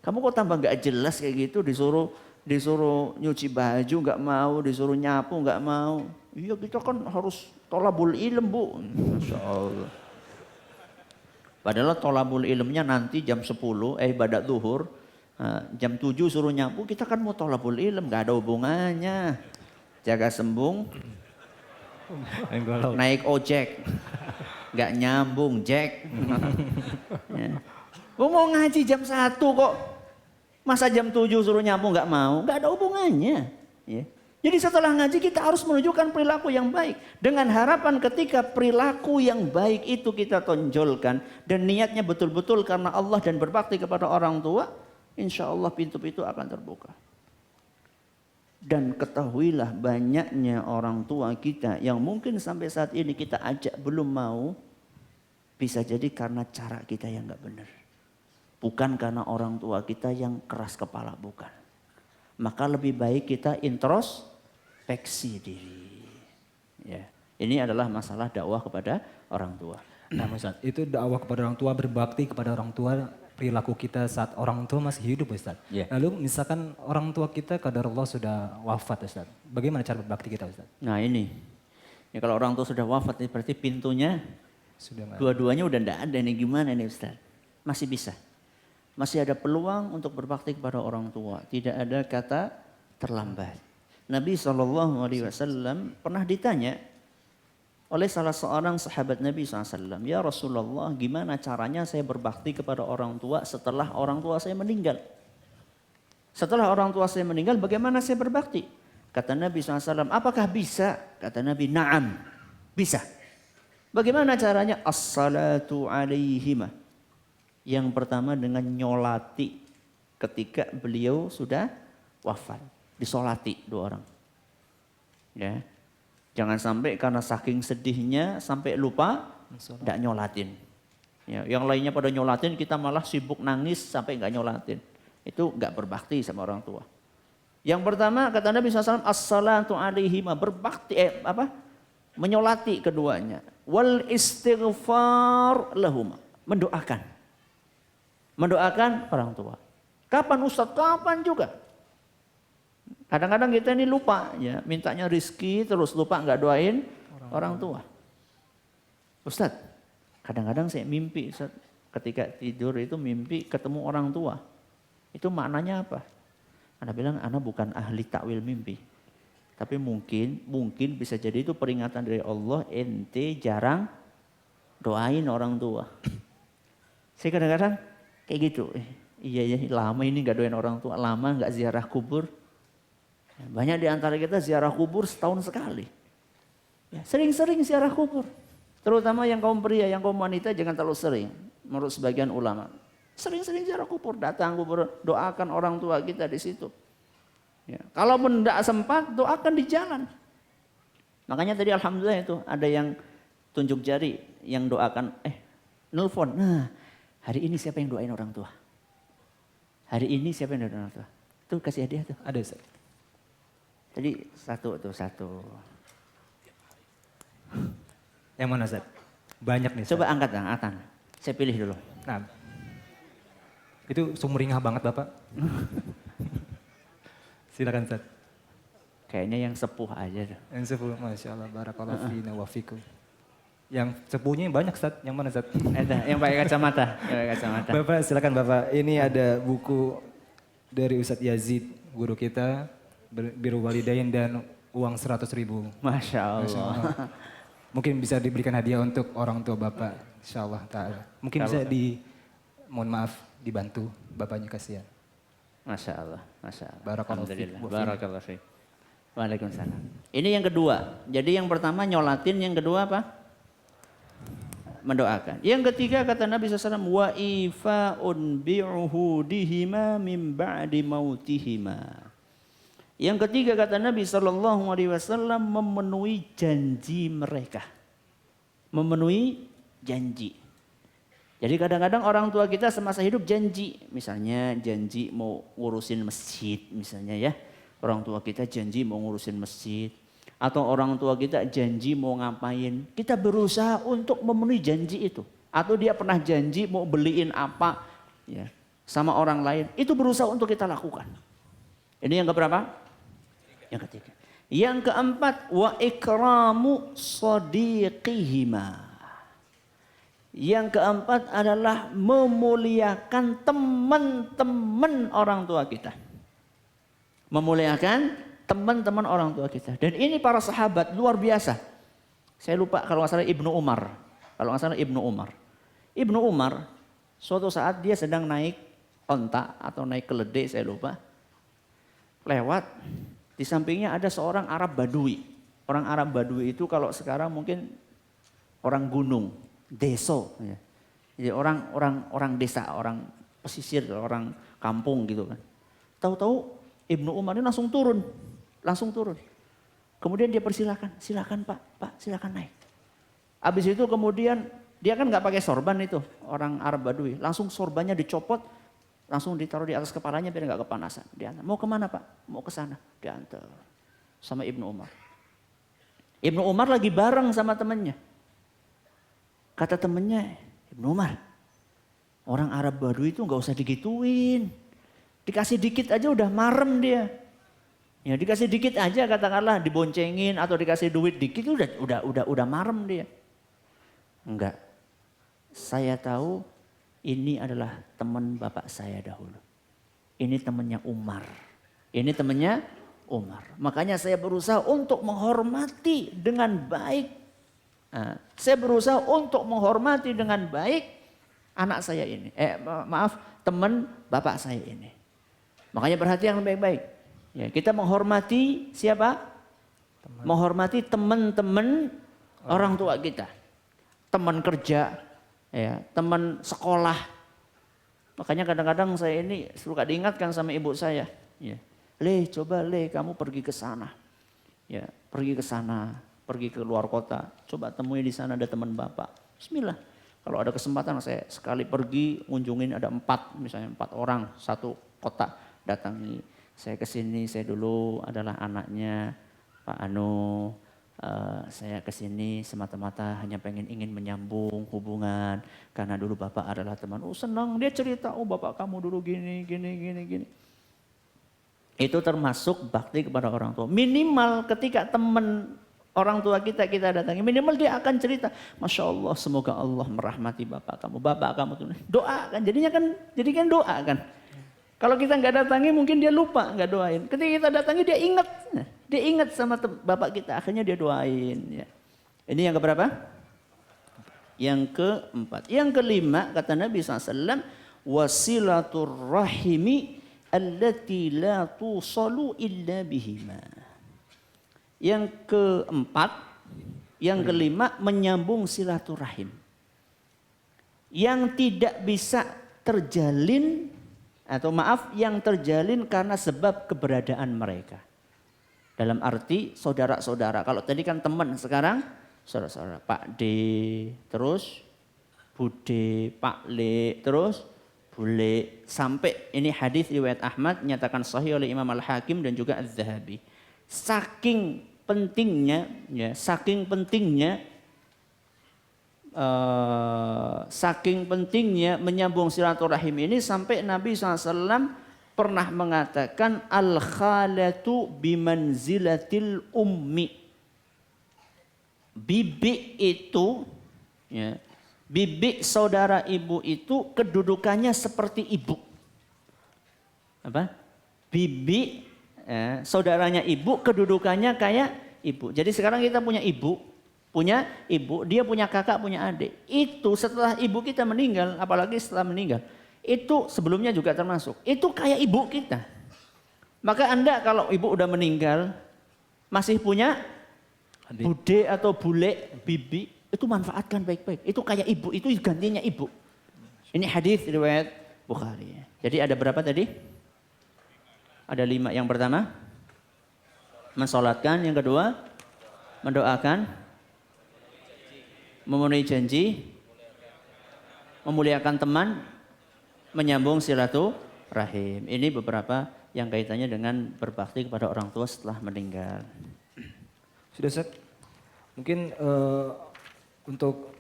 Kamu kok tambah gak jelas kayak gitu, disuruh nyuci baju gak mau, disuruh nyapu gak mau. Iya kita kan harus tolabul ilm bu. Masya Allah. Padahal tolabul ilmnya nanti jam 10, ibadat zuhur, jam 7 suruh nyapu, kita kan mau tolabul ilm, gak ada hubungannya. Jaga sembung, naik ojek, gak nyambung Jack. Ya. Mau ngaji jam 1 kok, masa jam 7 suruh nyapu gak mau, gak ada hubungannya. Ya. Jadi setelah ngaji kita harus menunjukkan perilaku yang baik. Dengan harapan ketika perilaku yang baik itu kita tonjolkan. Dan niatnya betul-betul karena Allah dan berbakti kepada orang tua. Insya Allah pintu-pintu akan terbuka. Dan ketahuilah banyaknya orang tua kita yang mungkin sampai saat ini kita ajak belum mau. Bisa jadi karena cara kita yang gak benar. Bukan karena orang tua kita yang keras kepala, bukan. Maka lebih baik kita introspeksi diri. Ya, ini adalah masalah dakwah kepada orang tua. Nah Ustaz, itu dakwah kepada orang tua, berbakti kepada orang tua, perilaku kita saat orang tua masih hidup Ustaz. Ya. Lalu misalkan orang tua kita qadarullah sudah wafat Ustaz. Bagaimana cara berbakti kita Ustaz? Nah ini, ya kalau orang tua sudah wafat berarti pintunya Sudah nggak? dua-duanya udah enggak ada nih, gimana nih Ustaz? Masih bisa. Masih ada peluang untuk berbakti kepada orang tua. Tidak ada kata terlambat. Nabi SAW pernah ditanya oleh salah seorang sahabat Nabi SAW. Ya Rasulullah, gimana caranya saya berbakti kepada orang tua setelah orang tua saya meninggal? Setelah orang tua saya meninggal, bagaimana saya berbakti? Kata Nabi SAW, apakah bisa? Kata Nabi, na'am, bisa. Bagaimana caranya? As-salatu alaihima. Yang pertama dengan nyolati ketika beliau sudah wafat. Disolati 2 orang. Ya. Jangan sampai karena saking sedihnya sampai lupa tidak nyolatin. Ya, yang lainnya pada nyolatin, kita malah sibuk nangis sampai nggak nyolatin. Itu nggak berbakti sama orang tua. Yang pertama kata Nabi SAW, as-salatu alaihima, berbakti menyolati keduanya. Wal istighfar lahuma, mendoakan. Mendoakan orang tua. Kapan Ustaz? Kapan juga. Kadang-kadang kita ini lupa ya, mintanya rizki terus lupa nggak doain orang tua. Ustaz, kadang-kadang saya mimpi Ustaz, ketika tidur itu mimpi ketemu orang tua. Itu maknanya apa? Anda bilang, Anda bukan ahli takwil mimpi. Tapi mungkin bisa jadi itu peringatan dari Allah, ente jarang doain orang tua. Saya kadang-kadang kayak gitu, iya ya lama ini gak doain orang tua, lama gak ziarah kubur. Banyak di antara kita ziarah kubur setahun sekali. Ya, sering-sering ziarah kubur. Terutama yang kaum pria, yang kaum wanita jangan terlalu sering. Menurut sebagian ulama. Sering-sering ziarah kubur, datang kubur, doakan orang tua kita di situ. Ya, kalau tidak sempat, doakan di jalan. Makanya tadi alhamdulillah itu ada yang tunjuk jari, yang doakan, nelfon. Nah, hari ini siapa yang doain orang tua? Hari ini siapa yang doain orang tua? Tuh kasih hadiah tuh. Ada Ustaz. Tadi satu. Yang mana Ustaz? Banyak nih. Coba angkat angkatan. Saya pilih dulu. Nah, itu sumringah banget Bapak. Silakan Ustaz. Kayaknya yang sepuh aja tuh. Yang sepuh, Masya Allah, barakallahu fina wa fikum. Yang sepuhnya banyak Ustaz, yang mana Ustaz? Ada, yang pakai kacamata. Yang pakai kacamata. Bapak silakan Bapak, ini ada buku dari Ustadz Yazid, guru kita, Biru Walidain dan uang 100.000. Masya Allah. Mungkin bisa diberikan hadiah untuk orang tua Bapak, insya Allah ta'ala. Mungkin bisa mohon maaf, dibantu Bapaknya kasihan. Masya Allah, Masya Allah. Barakallahu fiik. Barakallahu fiik. Waalaikumsalam. Ini yang kedua. Jadi yang pertama nyolatin, yang kedua apa? Mendoakan. Yang ketiga kata Nabi SAW, wa ifa'un bi'uhudihima min ba'di mautihima. Yang ketiga kata Nabi SAW, memenuhi janji mereka. Memenuhi janji. Jadi kadang-kadang orang tua kita semasa hidup janji. Misalnya janji mau ngurusin masjid misalnya ya. Orang tua kita janji mau ngurusin masjid. Atau orang tua kita janji mau ngapain. Kita berusaha untuk memenuhi janji itu. Atau dia pernah janji mau beliin apa ya, sama orang lain. Itu berusaha untuk kita lakukan. Ini yang keberapa? Yang ketiga. Yang keempat, wa ikramu sadiqihima. Yang keempat adalah memuliakan teman-teman orang tua kita. Memuliakan teman-teman orang tua kita. Dan ini para sahabat luar biasa. Saya lupa kalau nggak salah Ibnu Umar. Kalau nggak salah Ibnu Umar. Ibnu Umar suatu saat dia sedang naik onta atau naik keledai saya lupa. Lewat di sampingnya ada seorang Arab Badui. Orang Arab Badui itu kalau sekarang mungkin orang gunung, deso. Ya. Jadi orang desa, orang pesisir, orang kampung gitu kan. Tahu-tahu Ibnu Umar ini langsung turun. Kemudian dia persilakan, silakan Pak, silakan naik. Habis itu kemudian dia kan nggak pakai sorban itu orang Arab Badui, langsung sorbannya dicopot, langsung ditaruh di atas kepalanya biar nggak kepanasan. Diantar. Mau kemana Pak? Mau ke sana. Diantar sama Ibnu Umar. Ibnu Umar lagi bareng sama temannya. Kata temannya, Ibnu Umar, orang Arab Badui itu nggak usah digituin. Dikasih dikit aja udah marem dia. Ya dikasih dikit aja katakanlah diboncengin atau dikasih duit dikit udah marem dia. Enggak. Saya tahu ini adalah teman bapak saya dahulu. Ini temannya Umar. Ini temannya Umar. Makanya saya berusaha untuk menghormati dengan baik. Nah, saya berusaha untuk menghormati dengan baik anak saya ini. Teman bapak saya ini. Makanya perhatian baik-baik. Ya, kita menghormati siapa? Menghormati teman-teman orang tua kita. Teman kerja, ya, teman sekolah. Makanya kadang-kadang saya ini suka diingatkan sama ibu saya. Ya, coba kamu pergi ke sana. Ya, pergi ke sana, pergi ke luar kota. Coba temui di sana ada teman bapak. Bismillah. Kalau ada kesempatan saya sekali pergi ngunjungin ada 4 orang satu kota datangi. Saya kesini, saya dulu adalah anaknya Pak Anu. Saya kesini semata-mata hanya ingin menyambung hubungan. Karena dulu bapak adalah teman. Senang dia cerita, bapak kamu dulu gini. Itu termasuk bakti kepada orang tua. Minimal ketika teman orang tua kita datangi, minimal dia akan cerita, Masya Allah semoga Allah merahmati bapak kamu. Bapak kamu tuh doa kan, jadikan doa kan. Kalau kita nggak datangi mungkin dia lupa nggak doain. Ketika kita datangi dia ingat sama bapak kita, akhirnya dia doain. Ya. Ini yang keberapa? Yang keempat. Yang kelima kata Nabi SAW, wasilatur rahimi allati la tusalu illa bihima. Yang keempat, yang kelima menyambung silaturahim. Yang tidak bisa terjalin yang terjalin karena sebab keberadaan mereka. Dalam arti saudara-saudara. Kalau tadi kan teman, sekarang saudara-saudara. Pak D, terus Bude, Pak Le, terus Bule. Sampai ini hadis riwayat Ahmad nyatakan sahih oleh Imam Al-Hakim dan juga Az-Zahabi. Saking pentingnya saking pentingnya menyambung silaturahim ini sampai Nabi SAW pernah mengatakan al-khalatu bimanzilatil ummi. Bibi itu, ya, bibi saudara ibu itu kedudukannya seperti ibu. Apa? Bibi saudaranya ibu kedudukannya kayak ibu. Jadi sekarang kita punya ibu, dia punya kakak, punya adik. Itu setelah ibu kita meninggal, apalagi setelah meninggal, itu sebelumnya juga termasuk. Itu kayak ibu kita. Maka Anda kalau ibu udah meninggal, masih punya bude atau bule, bibi, itu manfaatkan baik-baik. Itu kayak ibu, itu gantinya ibu. Ini hadis riwayat Bukhari. Jadi ada berapa tadi? Ada 5. Yang pertama, mensolatkan. Yang kedua, mendoakan, memenuhi janji, memuliakan teman, menyambung silaturahim. Ini beberapa yang kaitannya dengan berbakti kepada orang tua setelah meninggal. Sudah Ustaz, mungkin untuk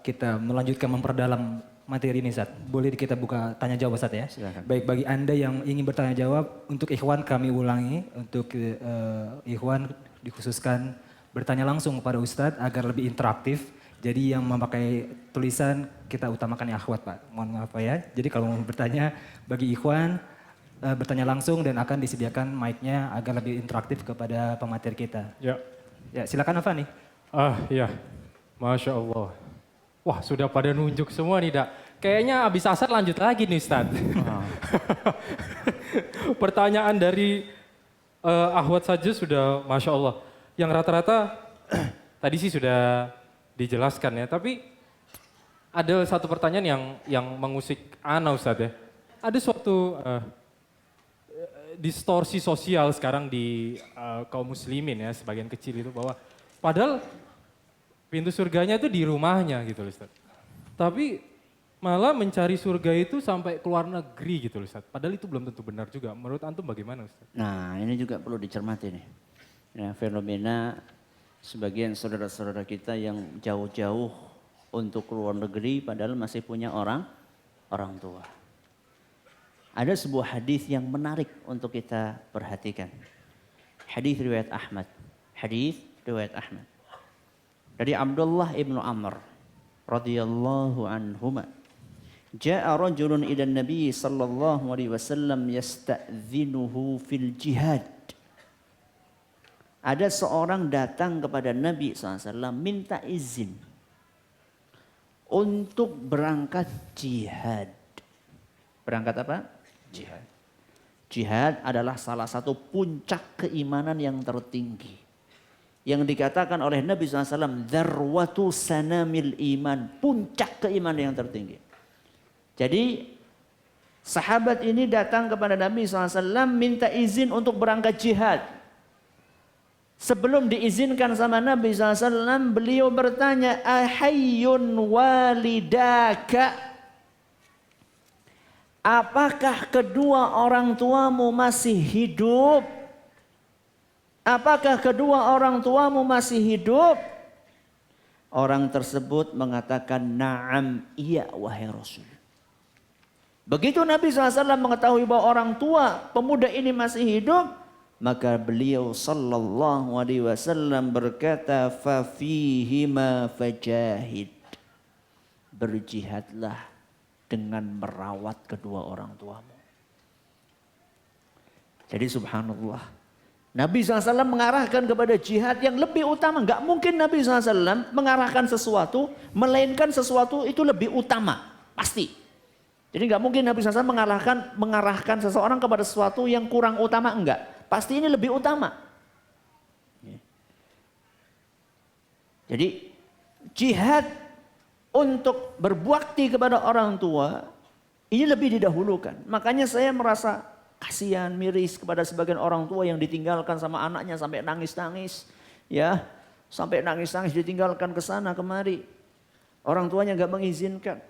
kita melanjutkan memperdalam materi ini Ustaz, boleh kita buka tanya jawab Ustaz ya? Silakan. Baik, bagi Anda yang ingin bertanya jawab, untuk ikhwan kami ulangi, untuk ikhwan dikhususkan bertanya langsung kepada Ustadz agar lebih interaktif. Jadi yang memakai tulisan kita utamakan yang akhwat Pak, mohon maaf Pak ya. Jadi kalau mau bertanya bagi ikhwan, bertanya langsung dan akan disediakan mic-nya agar lebih interaktif kepada pemateri kita. Ya. Ya, silakan Afani. Iya. Masya Allah. Wah, sudah pada nunjuk semua nih, Dak. Kayaknya abis asar lanjut lagi nih, Ustaz. Pertanyaan dari Ahwat saja sudah Masya Allah. Yang rata-rata tadi sih sudah dijelaskan ya. Tapi ada satu pertanyaan yang mengusik ana Ustaz ya. Ada suatu distorsi sosial sekarang di kaum muslimin ya, sebagian kecil itu, bahwa padahal pintu surganya itu di rumahnya gitu loh Ustaz. Tapi malah mencari surga itu sampai keluar negeri gitu loh Ustaz. Padahal itu belum tentu benar juga. Menurut antum bagaimana Ustaz? Nah, ini juga perlu dicermati nih. Ya, fenomena sebagian saudara-saudara kita yang jauh-jauh untuk keluar negeri padahal masih punya orang tua. Ada sebuah hadis yang menarik untuk kita perhatikan. Hadis riwayat Ahmad. Dari Abdullah ibnu Amr radhiyallahu anhuma. Ja'a rajulun ila Nabi sallallahu alaihi wasallam yasta'dzinuhu fil jihad. Ada seorang datang kepada Nabi SAW minta izin untuk berangkat jihad. Berangkat apa? Jihad. Jihad adalah salah satu puncak keimanan yang tertinggi. Yang dikatakan oleh Nabi SAW, dzarwatu sanamil iman, puncak keimanan yang tertinggi. Jadi sahabat ini datang kepada Nabi SAW minta izin untuk berangkat jihad. Sebelum diizinkan sama Nabi SAW, beliau bertanya, ahayyun walidaka? Apakah kedua orang tuamu masih hidup? Apakah kedua orang tuamu masih hidup? Orang tersebut mengatakan, na'am, iya wahai Rasul. Begitu Nabi SAW mengetahui bahwa orang tua pemuda ini masih hidup, maka beliau sallallahu alaihi wasallam berkata, fa fihima fajahid. Berjihadlah dengan merawat kedua orang tuamu. Jadi subhanallah, Nabi SAW mengarahkan kepada jihad yang lebih utama. Enggak mungkin Nabi SAW mengarahkan sesuatu, melainkan sesuatu itu lebih utama. Pasti. Jadi enggak mungkin Nabi SAW mengarahkan seseorang kepada sesuatu yang kurang utama. Enggak. Pasti ini lebih utama. Jadi jihad untuk berbakti kepada orang tua ini lebih didahulukan. Makanya saya merasa kasihan, miris kepada sebagian orang tua yang ditinggalkan sama anaknya sampai nangis-nangis. Ya, sampai nangis-nangis ditinggalkan ke sana kemari. Orang tuanya enggak mengizinkan.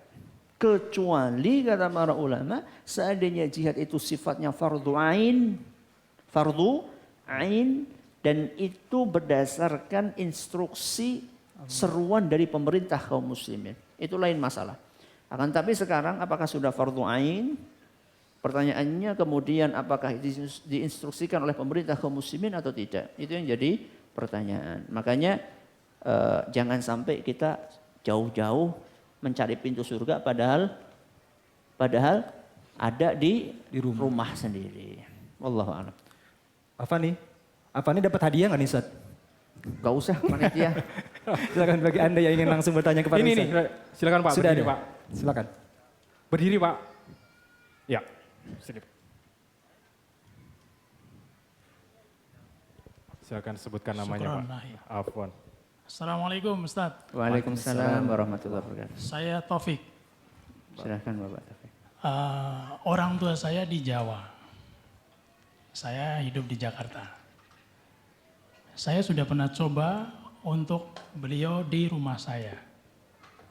Kecuali kata para ulama, seandainya jihad itu sifatnya fardu ain dan itu berdasarkan instruksi seruan dari pemerintah kaum muslimin. Itu lain masalah. Akan tapi sekarang apakah sudah fardhu ain? Pertanyaannya kemudian apakah diinstruksikan oleh pemerintah kaum muslimin atau tidak? Itu yang jadi pertanyaan. Makanya jangan sampai kita jauh-jauh mencari pintu surga padahal ada di rumah sendiri. Wallahu a'lam. Afani dapat hadiah nggak nih Ustaz? Gak usah panitia. Silakan bagi Anda yang ingin langsung bertanya kepada Ini Ustaz. nih, silakan Pak. Sudah berdiri, ada? Pak. Silakan. Berdiri Pak. Ya, sini. Silakan sebutkan namanya Syukron, Pak. Nahi. Afwan. Assalamualaikum Ustaz. Waalaikumsalam warahmatullahi wabarakatuh. Saya Taufik. Silahkan Bapak Taufik. Orang tua saya di Jawa. Saya hidup di Jakarta. Saya sudah pernah coba untuk beliau di rumah saya.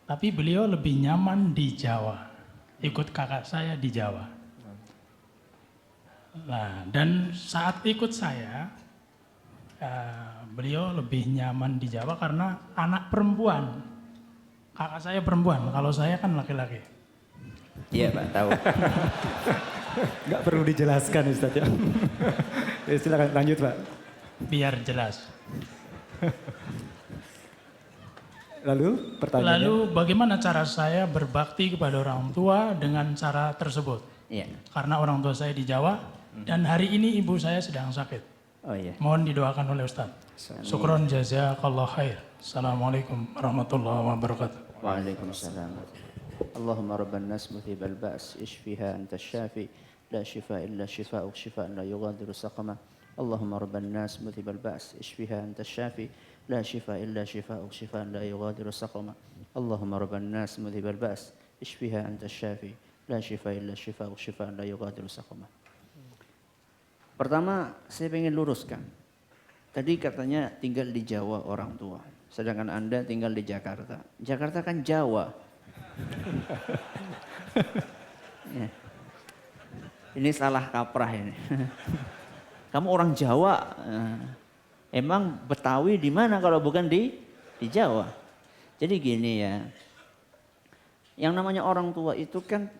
Tapi beliau lebih nyaman di Jawa. Ikut kakak saya di Jawa. Nah, dan saat ikut saya, beliau lebih nyaman di Jawa karena anak perempuan. Kakak saya perempuan, kalau saya kan laki-laki. Iya Pak, tahu. Nggak perlu dijelaskan Ustaz ya. Ya, silakan lanjut Pak. Biar jelas. Lalu pertanyaannya. Lalu bagaimana cara saya berbakti kepada orang tua dengan cara tersebut? Iya. Karena orang tua saya di Jawa dan hari ini ibu saya sedang sakit. Oh iya. Mohon didoakan oleh Ustaz. Syukron jazakallah khair. Assalamualaikum warahmatullahi wabarakatuh. Waalaikumsalam. Allahumma rabban nas muthibal ba's ishfiha anta syafi la shifa illa shifa'uk shifaan la yughadiru saqama. Allahumma rabban nas muthibal ba's ishfiha anta syafi la shifa illa shifa'uk shifaan la yughadiru saqama. Allahumma rabban nas muthibal ba's ishfiha anta syafi la shifa illa shifa'uk shifaan la yughadiru saqama. Pertama, saya ingin luruskan. Tadi katanya tinggal di Jawa orang tua. Sedangkan Anda tinggal di Jakarta. Jakarta kan Jawa. Ya. Ini salah kaprah ini. Kamu orang Jawa. Emang Betawi di mana kalau bukan di Jawa? Jadi gini ya. Yang namanya orang tua itu kan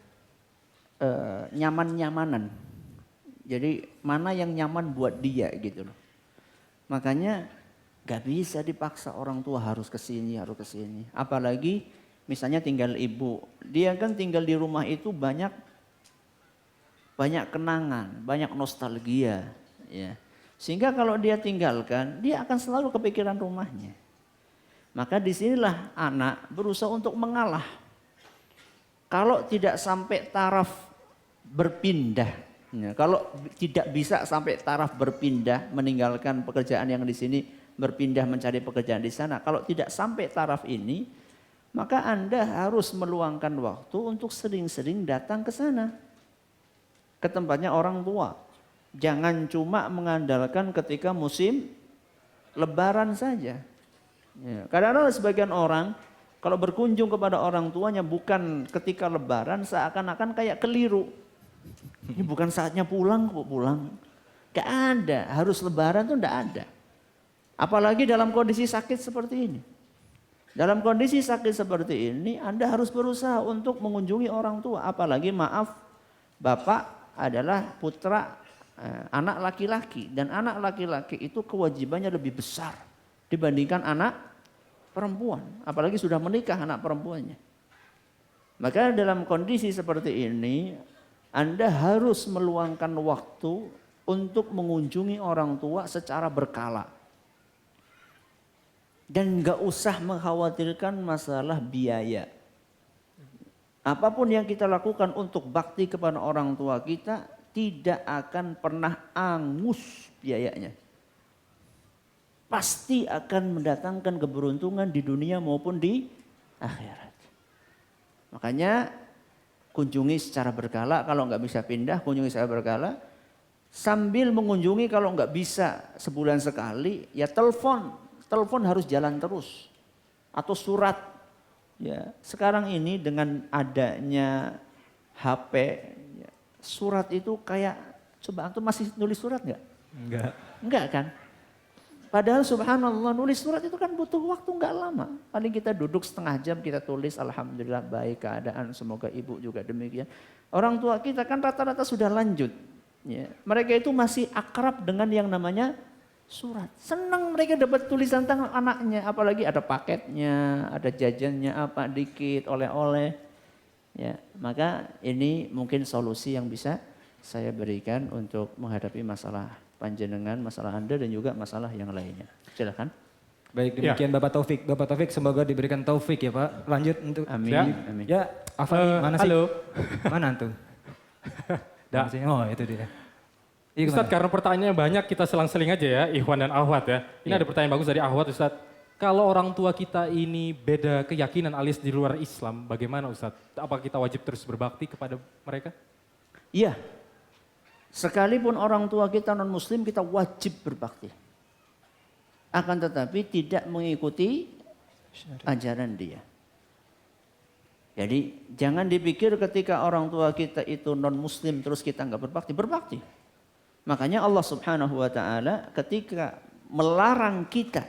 nyaman-nyamanan. Jadi mana yang nyaman buat dia gitu loh. Makanya gak bisa dipaksa orang tua harus kesini, harus kesini. Apalagi misalnya tinggal ibu. Dia kan tinggal di rumah itu banyak kenangan, banyak nostalgia. Ya. Sehingga kalau dia tinggalkan, dia akan selalu kepikiran rumahnya. Maka disinilah anak berusaha untuk mengalah. Kalau tidak sampai taraf berpindah. Ya, kalau tidak bisa sampai taraf berpindah, meninggalkan pekerjaan yang di sini, berpindah mencari pekerjaan di sana. Kalau tidak sampai taraf ini, maka Anda harus meluangkan waktu untuk sering-sering datang ke sana. Ke tempatnya orang tua. Jangan cuma mengandalkan ketika musim lebaran saja. Ya, kadang-kadang sebagian orang kalau berkunjung kepada orang tuanya bukan ketika lebaran seakan-akan kayak keliru. Ini bukan saatnya pulang kok pulang. Gak ada, harus lebaran tuh gak ada. Apalagi dalam kondisi sakit seperti ini. Dalam kondisi sakit seperti ini Anda harus berusaha untuk mengunjungi orang tua. Apalagi maaf, bapak adalah putra anak laki-laki. Dan anak laki-laki itu kewajibannya lebih besar dibandingkan anak perempuan. Apalagi sudah menikah anak perempuannya. Maka dalam kondisi seperti ini Anda harus meluangkan waktu untuk mengunjungi orang tua secara berkala. Dan gak usah mengkhawatirkan masalah biaya. Apapun yang kita lakukan untuk bakti kepada orang tua kita tidak akan pernah angus biayanya. Pasti akan mendatangkan keberuntungan di dunia maupun di akhirat. Makanya kunjungi secara berkala, kalau nggak bisa pindah kunjungi secara berkala. Sambil mengunjungi kalau nggak bisa sebulan sekali ya telepon harus jalan terus. Atau surat. Ya, sekarang ini dengan adanya HP, ya, surat itu kayak, coba antum masih nulis surat nggak? Enggak. Enggak kan? Padahal subhanallah nulis surat itu kan butuh waktu nggak lama. Paling kita duduk setengah jam kita tulis alhamdulillah baik keadaan, semoga ibu juga demikian. Orang tua kita kan rata-rata sudah lanjut. Ya. Mereka itu masih akrab dengan yang namanya surat. Senang mereka dapat tulisan tangan anaknya. Apalagi ada paketnya, ada jajannya apa dikit, oleh-oleh. Ya, maka ini mungkin solusi yang bisa saya berikan untuk menghadapi masalah panjenengan, masalah Anda dan juga masalah yang lainnya. Silakan. Baik, demikian Bapak Taufik. Bapak Taufik semoga diberikan taufik ya Pak. Lanjut untuk Amin. Ya. Amin. Ya, Afani mana sih? Halo. Mana tuh? Mana sih? Oh, itu dia. Iya, Ustadz, karena pertanyaannya banyak, kita selang-seling aja ya, Ikhwan dan Ahwat ya. Ini ada pertanyaan bagus dari Ahwat, Ustadz. Kalau orang tua kita ini beda keyakinan alias di luar Islam, bagaimana Ustadz? Apakah kita wajib terus berbakti kepada mereka? Iya. Sekalipun orang tua kita non-muslim, kita wajib berbakti. Akan tetapi tidak mengikuti ajaran dia. Jadi jangan dipikir ketika orang tua kita itu non-muslim terus kita nggak berbakti. Berbakti. Makanya Allah Subhanahu wa taala ketika melarang kita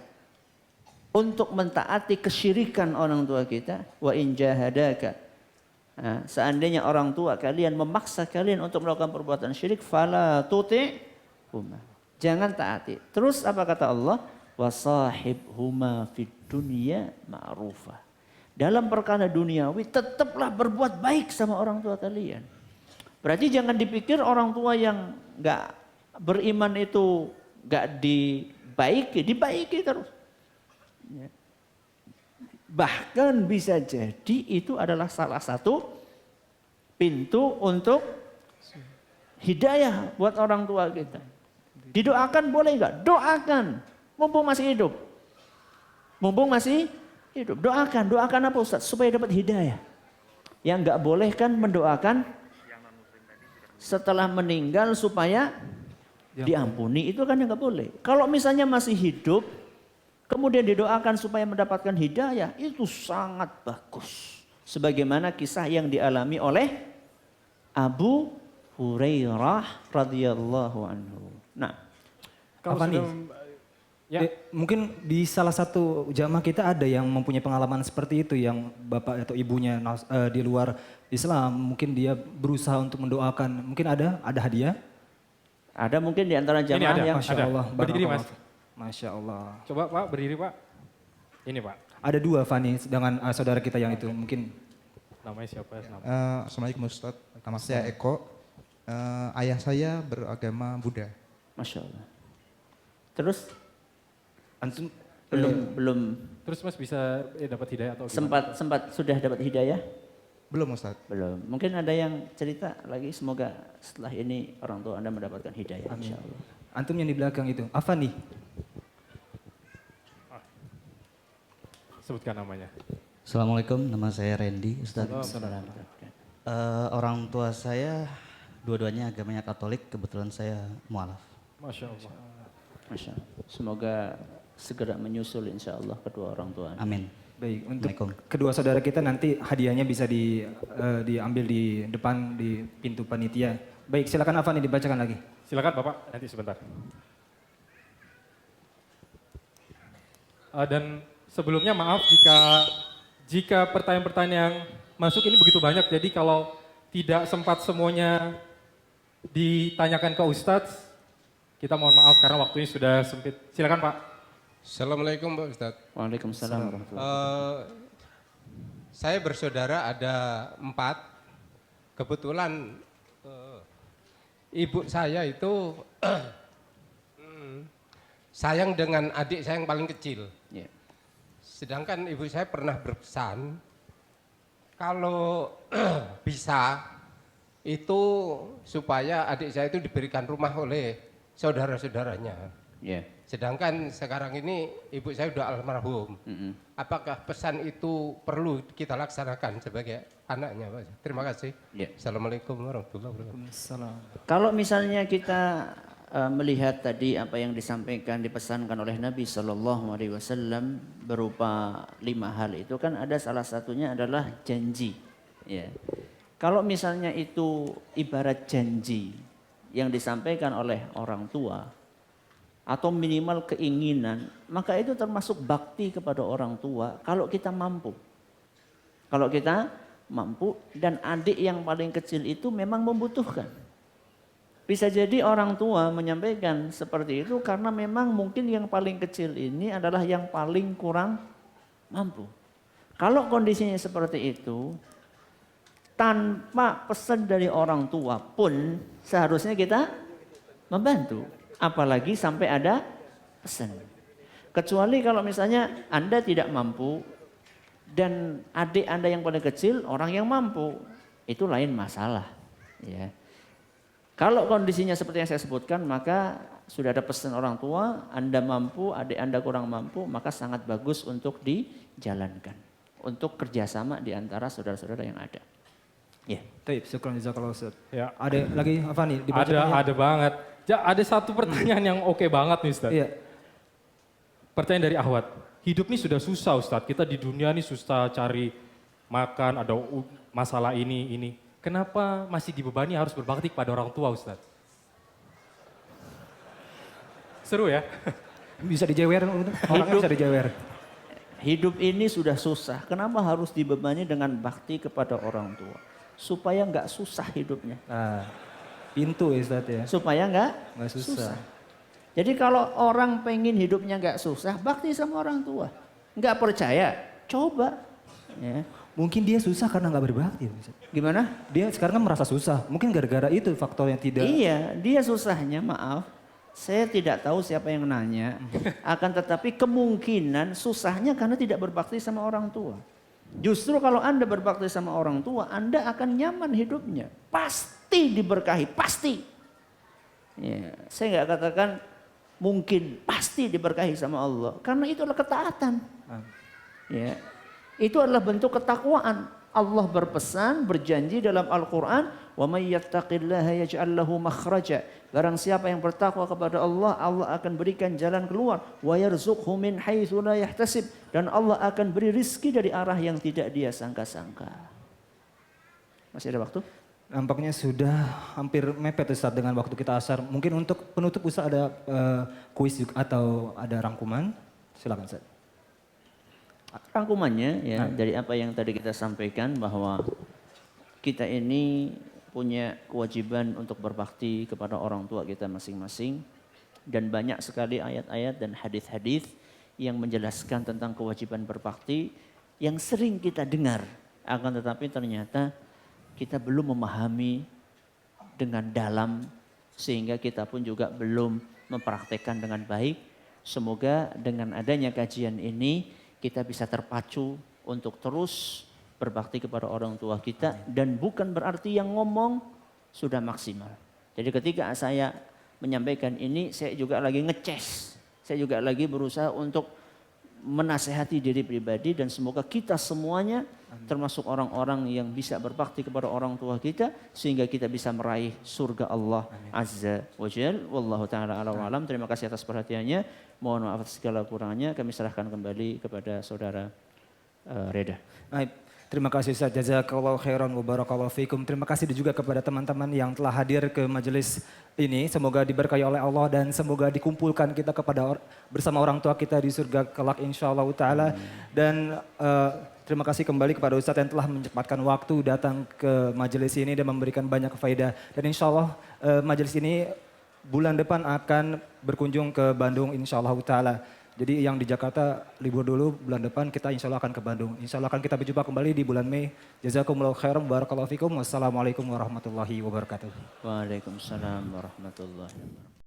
untuk mentaati kesyirikan orang tua kita, wa in jahadaka. Nah, seandainya orang tua kalian memaksa kalian untuk melakukan perbuatan syirik, fala tuti'huma. Jangan taati. Terus apa kata Allah? Wasahibhuma fid dunya ma'rufa. Dalam perkara duniawi tetaplah berbuat baik sama orang tua kalian. Berarti jangan dipikir orang tua yang enggak beriman itu enggak dibaiki terus. Ya. Bahkan bisa jadi itu adalah salah satu pintu untuk hidayah buat orang tua kita. Didoakan boleh enggak? Doakan. Mumpung masih hidup. Mumpung masih hidup. Doakan apa Ustaz? Supaya dapat hidayah. Yang enggak boleh kan mendoakan setelah meninggal supaya diampuni, itu kan yang nggak boleh. Kalau misalnya masih hidup, kemudian didoakan supaya mendapatkan hidayah, itu sangat bagus. Sebagaimana kisah yang dialami oleh Abu Hurairah radhiyallahu anhu. Nah, Kalau Afani, ya. mungkin di salah satu jamaah kita ada yang mempunyai pengalaman seperti itu, yang bapak atau ibunya di luar Islam, mungkin dia berusaha untuk mendoakan, mungkin ada hadiah? ada mungkin di antara jamaah ada. yang Masya Allah. Berdiri, Mas. Masya Allah. Coba Pak, berdiri Pak. Ini Pak, Ada dua Fani dengan saudara kita yang itu mungkin. namanya siapa? Assalamualaikum Ustaz, nama saya Eko. Ayah saya beragama Buddha. Masya Allah. Terus Antum belum Terus Mas bisa dapat hidayah atau gimana? sempat sudah dapat hidayah? Belum Ustaz. Belum. Mungkin ada yang cerita lagi, semoga setelah ini orang tua Anda mendapatkan hidayah insyaallah. antum yang di belakang itu, Afani. Sebutkan namanya. Assalamualaikum, nama saya Randy, Ustaz. Assalamualaikum. Orang tua saya dua-duanya agamanya Katolik, kebetulan saya mualaf. Masya Allah. Masya Allah. Semoga segera menyusul insyaallah kedua orang tua Anda. Amin. Baik, untuk Assalamualaikum. kedua saudara kita nanti hadiahnya bisa diambil di depan di pintu panitia. Baik, silakan Afani dibacakan lagi. Silakan Bapak, nanti sebentar. Dan sebelumnya maaf jika pertanyaan-pertanyaan yang masuk ini begitu banyak, jadi kalau tidak sempat semuanya ditanyakan ke Ustadz, kita mohon maaf karena waktunya sudah sempit. Silakan Pak. Assalamualaikum Pak Ustadz. Waalaikumsalam warahmatullahi Saya bersaudara ada 4. Kebetulan ibu saya itu sayang dengan adik saya yang paling kecil. Ya. Sedangkan ibu saya pernah berpesan kalau bisa itu supaya adik saya itu diberikan rumah oleh saudara-saudaranya. Ya. Sedangkan sekarang ini ibu saya sudah almarhum. Apakah pesan itu perlu kita laksanakan sebagai anaknya, Pak? Terima kasih. Ya. Assalamualaikum warahmatullahi wabarakatuh. Kalau misalnya kita melihat tadi apa yang disampaikan, dipesankan oleh Nabi Shallallahu Alaihi Wasallam berupa 5 hal itu kan ada salah satunya adalah janji. Ya. Kalau misalnya itu ibarat janji yang disampaikan oleh orang tua, atau minimal keinginan, maka itu termasuk bakti kepada orang tua kalau kita mampu. Kalau kita mampu dan adik yang paling kecil itu memang membutuhkan. Bisa jadi orang tua menyampaikan seperti itu karena memang mungkin yang paling kecil ini adalah yang paling kurang mampu. Kalau kondisinya seperti itu, tanpa pesan dari orang tua pun seharusnya kita membantu. Apalagi sampai ada pesan. Kecuali kalau misalnya Anda tidak mampu dan adik Anda yang paling kecil orang yang mampu, itu lain masalah. Ya. Kalau kondisinya seperti yang saya sebutkan, maka sudah ada pesan orang tua, Anda mampu, adik Anda kurang mampu, maka sangat bagus untuk dijalankan. Untuk kerjasama di antara saudara-saudara yang ada. Ya. Taib, syukran jazakallahu Ustaz. Ya. Ada lagi apa nih? Ada banget. Ya, ada satu pertanyaan yang oke banget nih Ustaz. Iya. Pertanyaan dari Ahwat. Hidup ini sudah susah Ustaz. Kita di dunia ini susah cari makan, ada masalah ini. Kenapa masih dibebani harus berbakti kepada orang tua Ustaz? Seru ya? Bisa dijewer, orangnya bisa dijewer. Hidup ini sudah susah, kenapa harus dibebani dengan bakti kepada orang tua? Supaya nggak susah hidupnya. Nah, pintu ya Ustaz ya. Supaya nggak susah. Jadi kalau orang pengen hidupnya nggak susah, bakti sama orang tua. Nggak percaya, coba. Ya. Mungkin dia susah karena nggak berbakti. Ustaz. Gimana? Dia sekarang kan merasa susah. Mungkin gara-gara itu faktor yang tidak. Iya, dia susahnya maaf. Saya tidak tahu siapa yang nanya. Akan tetapi kemungkinan susahnya karena tidak berbakti sama orang tua. Justru kalau Anda berbakti sama orang tua, Anda akan nyaman hidupnya. Pasti diberkahi, pasti. Ya, saya nggak katakan mungkin, pasti diberkahi sama Allah. Karena itu adalah ketaatan. Ya, itu adalah bentuk ketakwaan. Allah berpesan, berjanji dalam Al-Quran, wa may yattaqillaha yaj'al lahu makhraja. Barang siapa yang bertakwa kepada Allah, Allah akan berikan jalan keluar. Wa yarzuqhu min haitsu la yahtasib, dan Allah akan beri rizki dari arah yang tidak dia sangka-sangka. Masih ada waktu? Nampaknya sudah hampir mepet Ustaz dengan waktu kita asar. Mungkin untuk penutup Ustaz ada kuis atau ada rangkuman? Silakan Ustaz. Rangkumannya ya dari apa yang tadi kita sampaikan bahwa kita ini punya kewajiban untuk berbakti kepada orang tua kita masing-masing dan banyak sekali ayat-ayat dan hadis-hadis yang menjelaskan tentang kewajiban berbakti yang sering kita dengar, akan tetapi ternyata kita belum memahami dengan dalam sehingga kita pun juga belum mempraktekkan dengan baik. Semoga dengan adanya kajian ini kita bisa terpacu untuk terus berbakti kepada orang tua kita dan bukan berarti yang ngomong sudah maksimal. Jadi ketika saya menyampaikan ini saya juga lagi ngeces. Saya juga lagi berusaha untuk menasehati diri pribadi dan semoga kita semuanya termasuk orang-orang yang bisa berbakti kepada orang tua kita sehingga kita bisa meraih surga Allah Azza wa Jal. Wallahu ta'ala ala wa alam. Terima kasih atas perhatiannya. Mohon maaf atas segala kurangnya. Kami serahkan kembali kepada saudara Reda. Baik. Terima kasih Ustaz, jazakallahu khairan wa barakallahu fikum. Terima kasih juga kepada teman-teman yang telah hadir ke majelis ini. Semoga diberkahi oleh Allah dan semoga dikumpulkan kita bersama orang tua kita di surga kelak insyaallah ta'ala. Dan terima kasih kembali kepada Ustaz yang telah menyempatkan waktu datang ke majelis ini dan memberikan banyak faedah. Dan insyaallah majelis ini bulan depan akan berkunjung ke Bandung insyaallah ta'ala. Jadi yang di Jakarta libur dulu, bulan depan kita insya Allah akan ke Bandung. Insya Allah akan kita berjumpa kembali di bulan Mei. Jazakumullahu khairan, barakallahu fikum. Wassalamualaikum warahmatullahi wabarakatuh. Waalaikumsalam warahmatullahi wabarakatuh.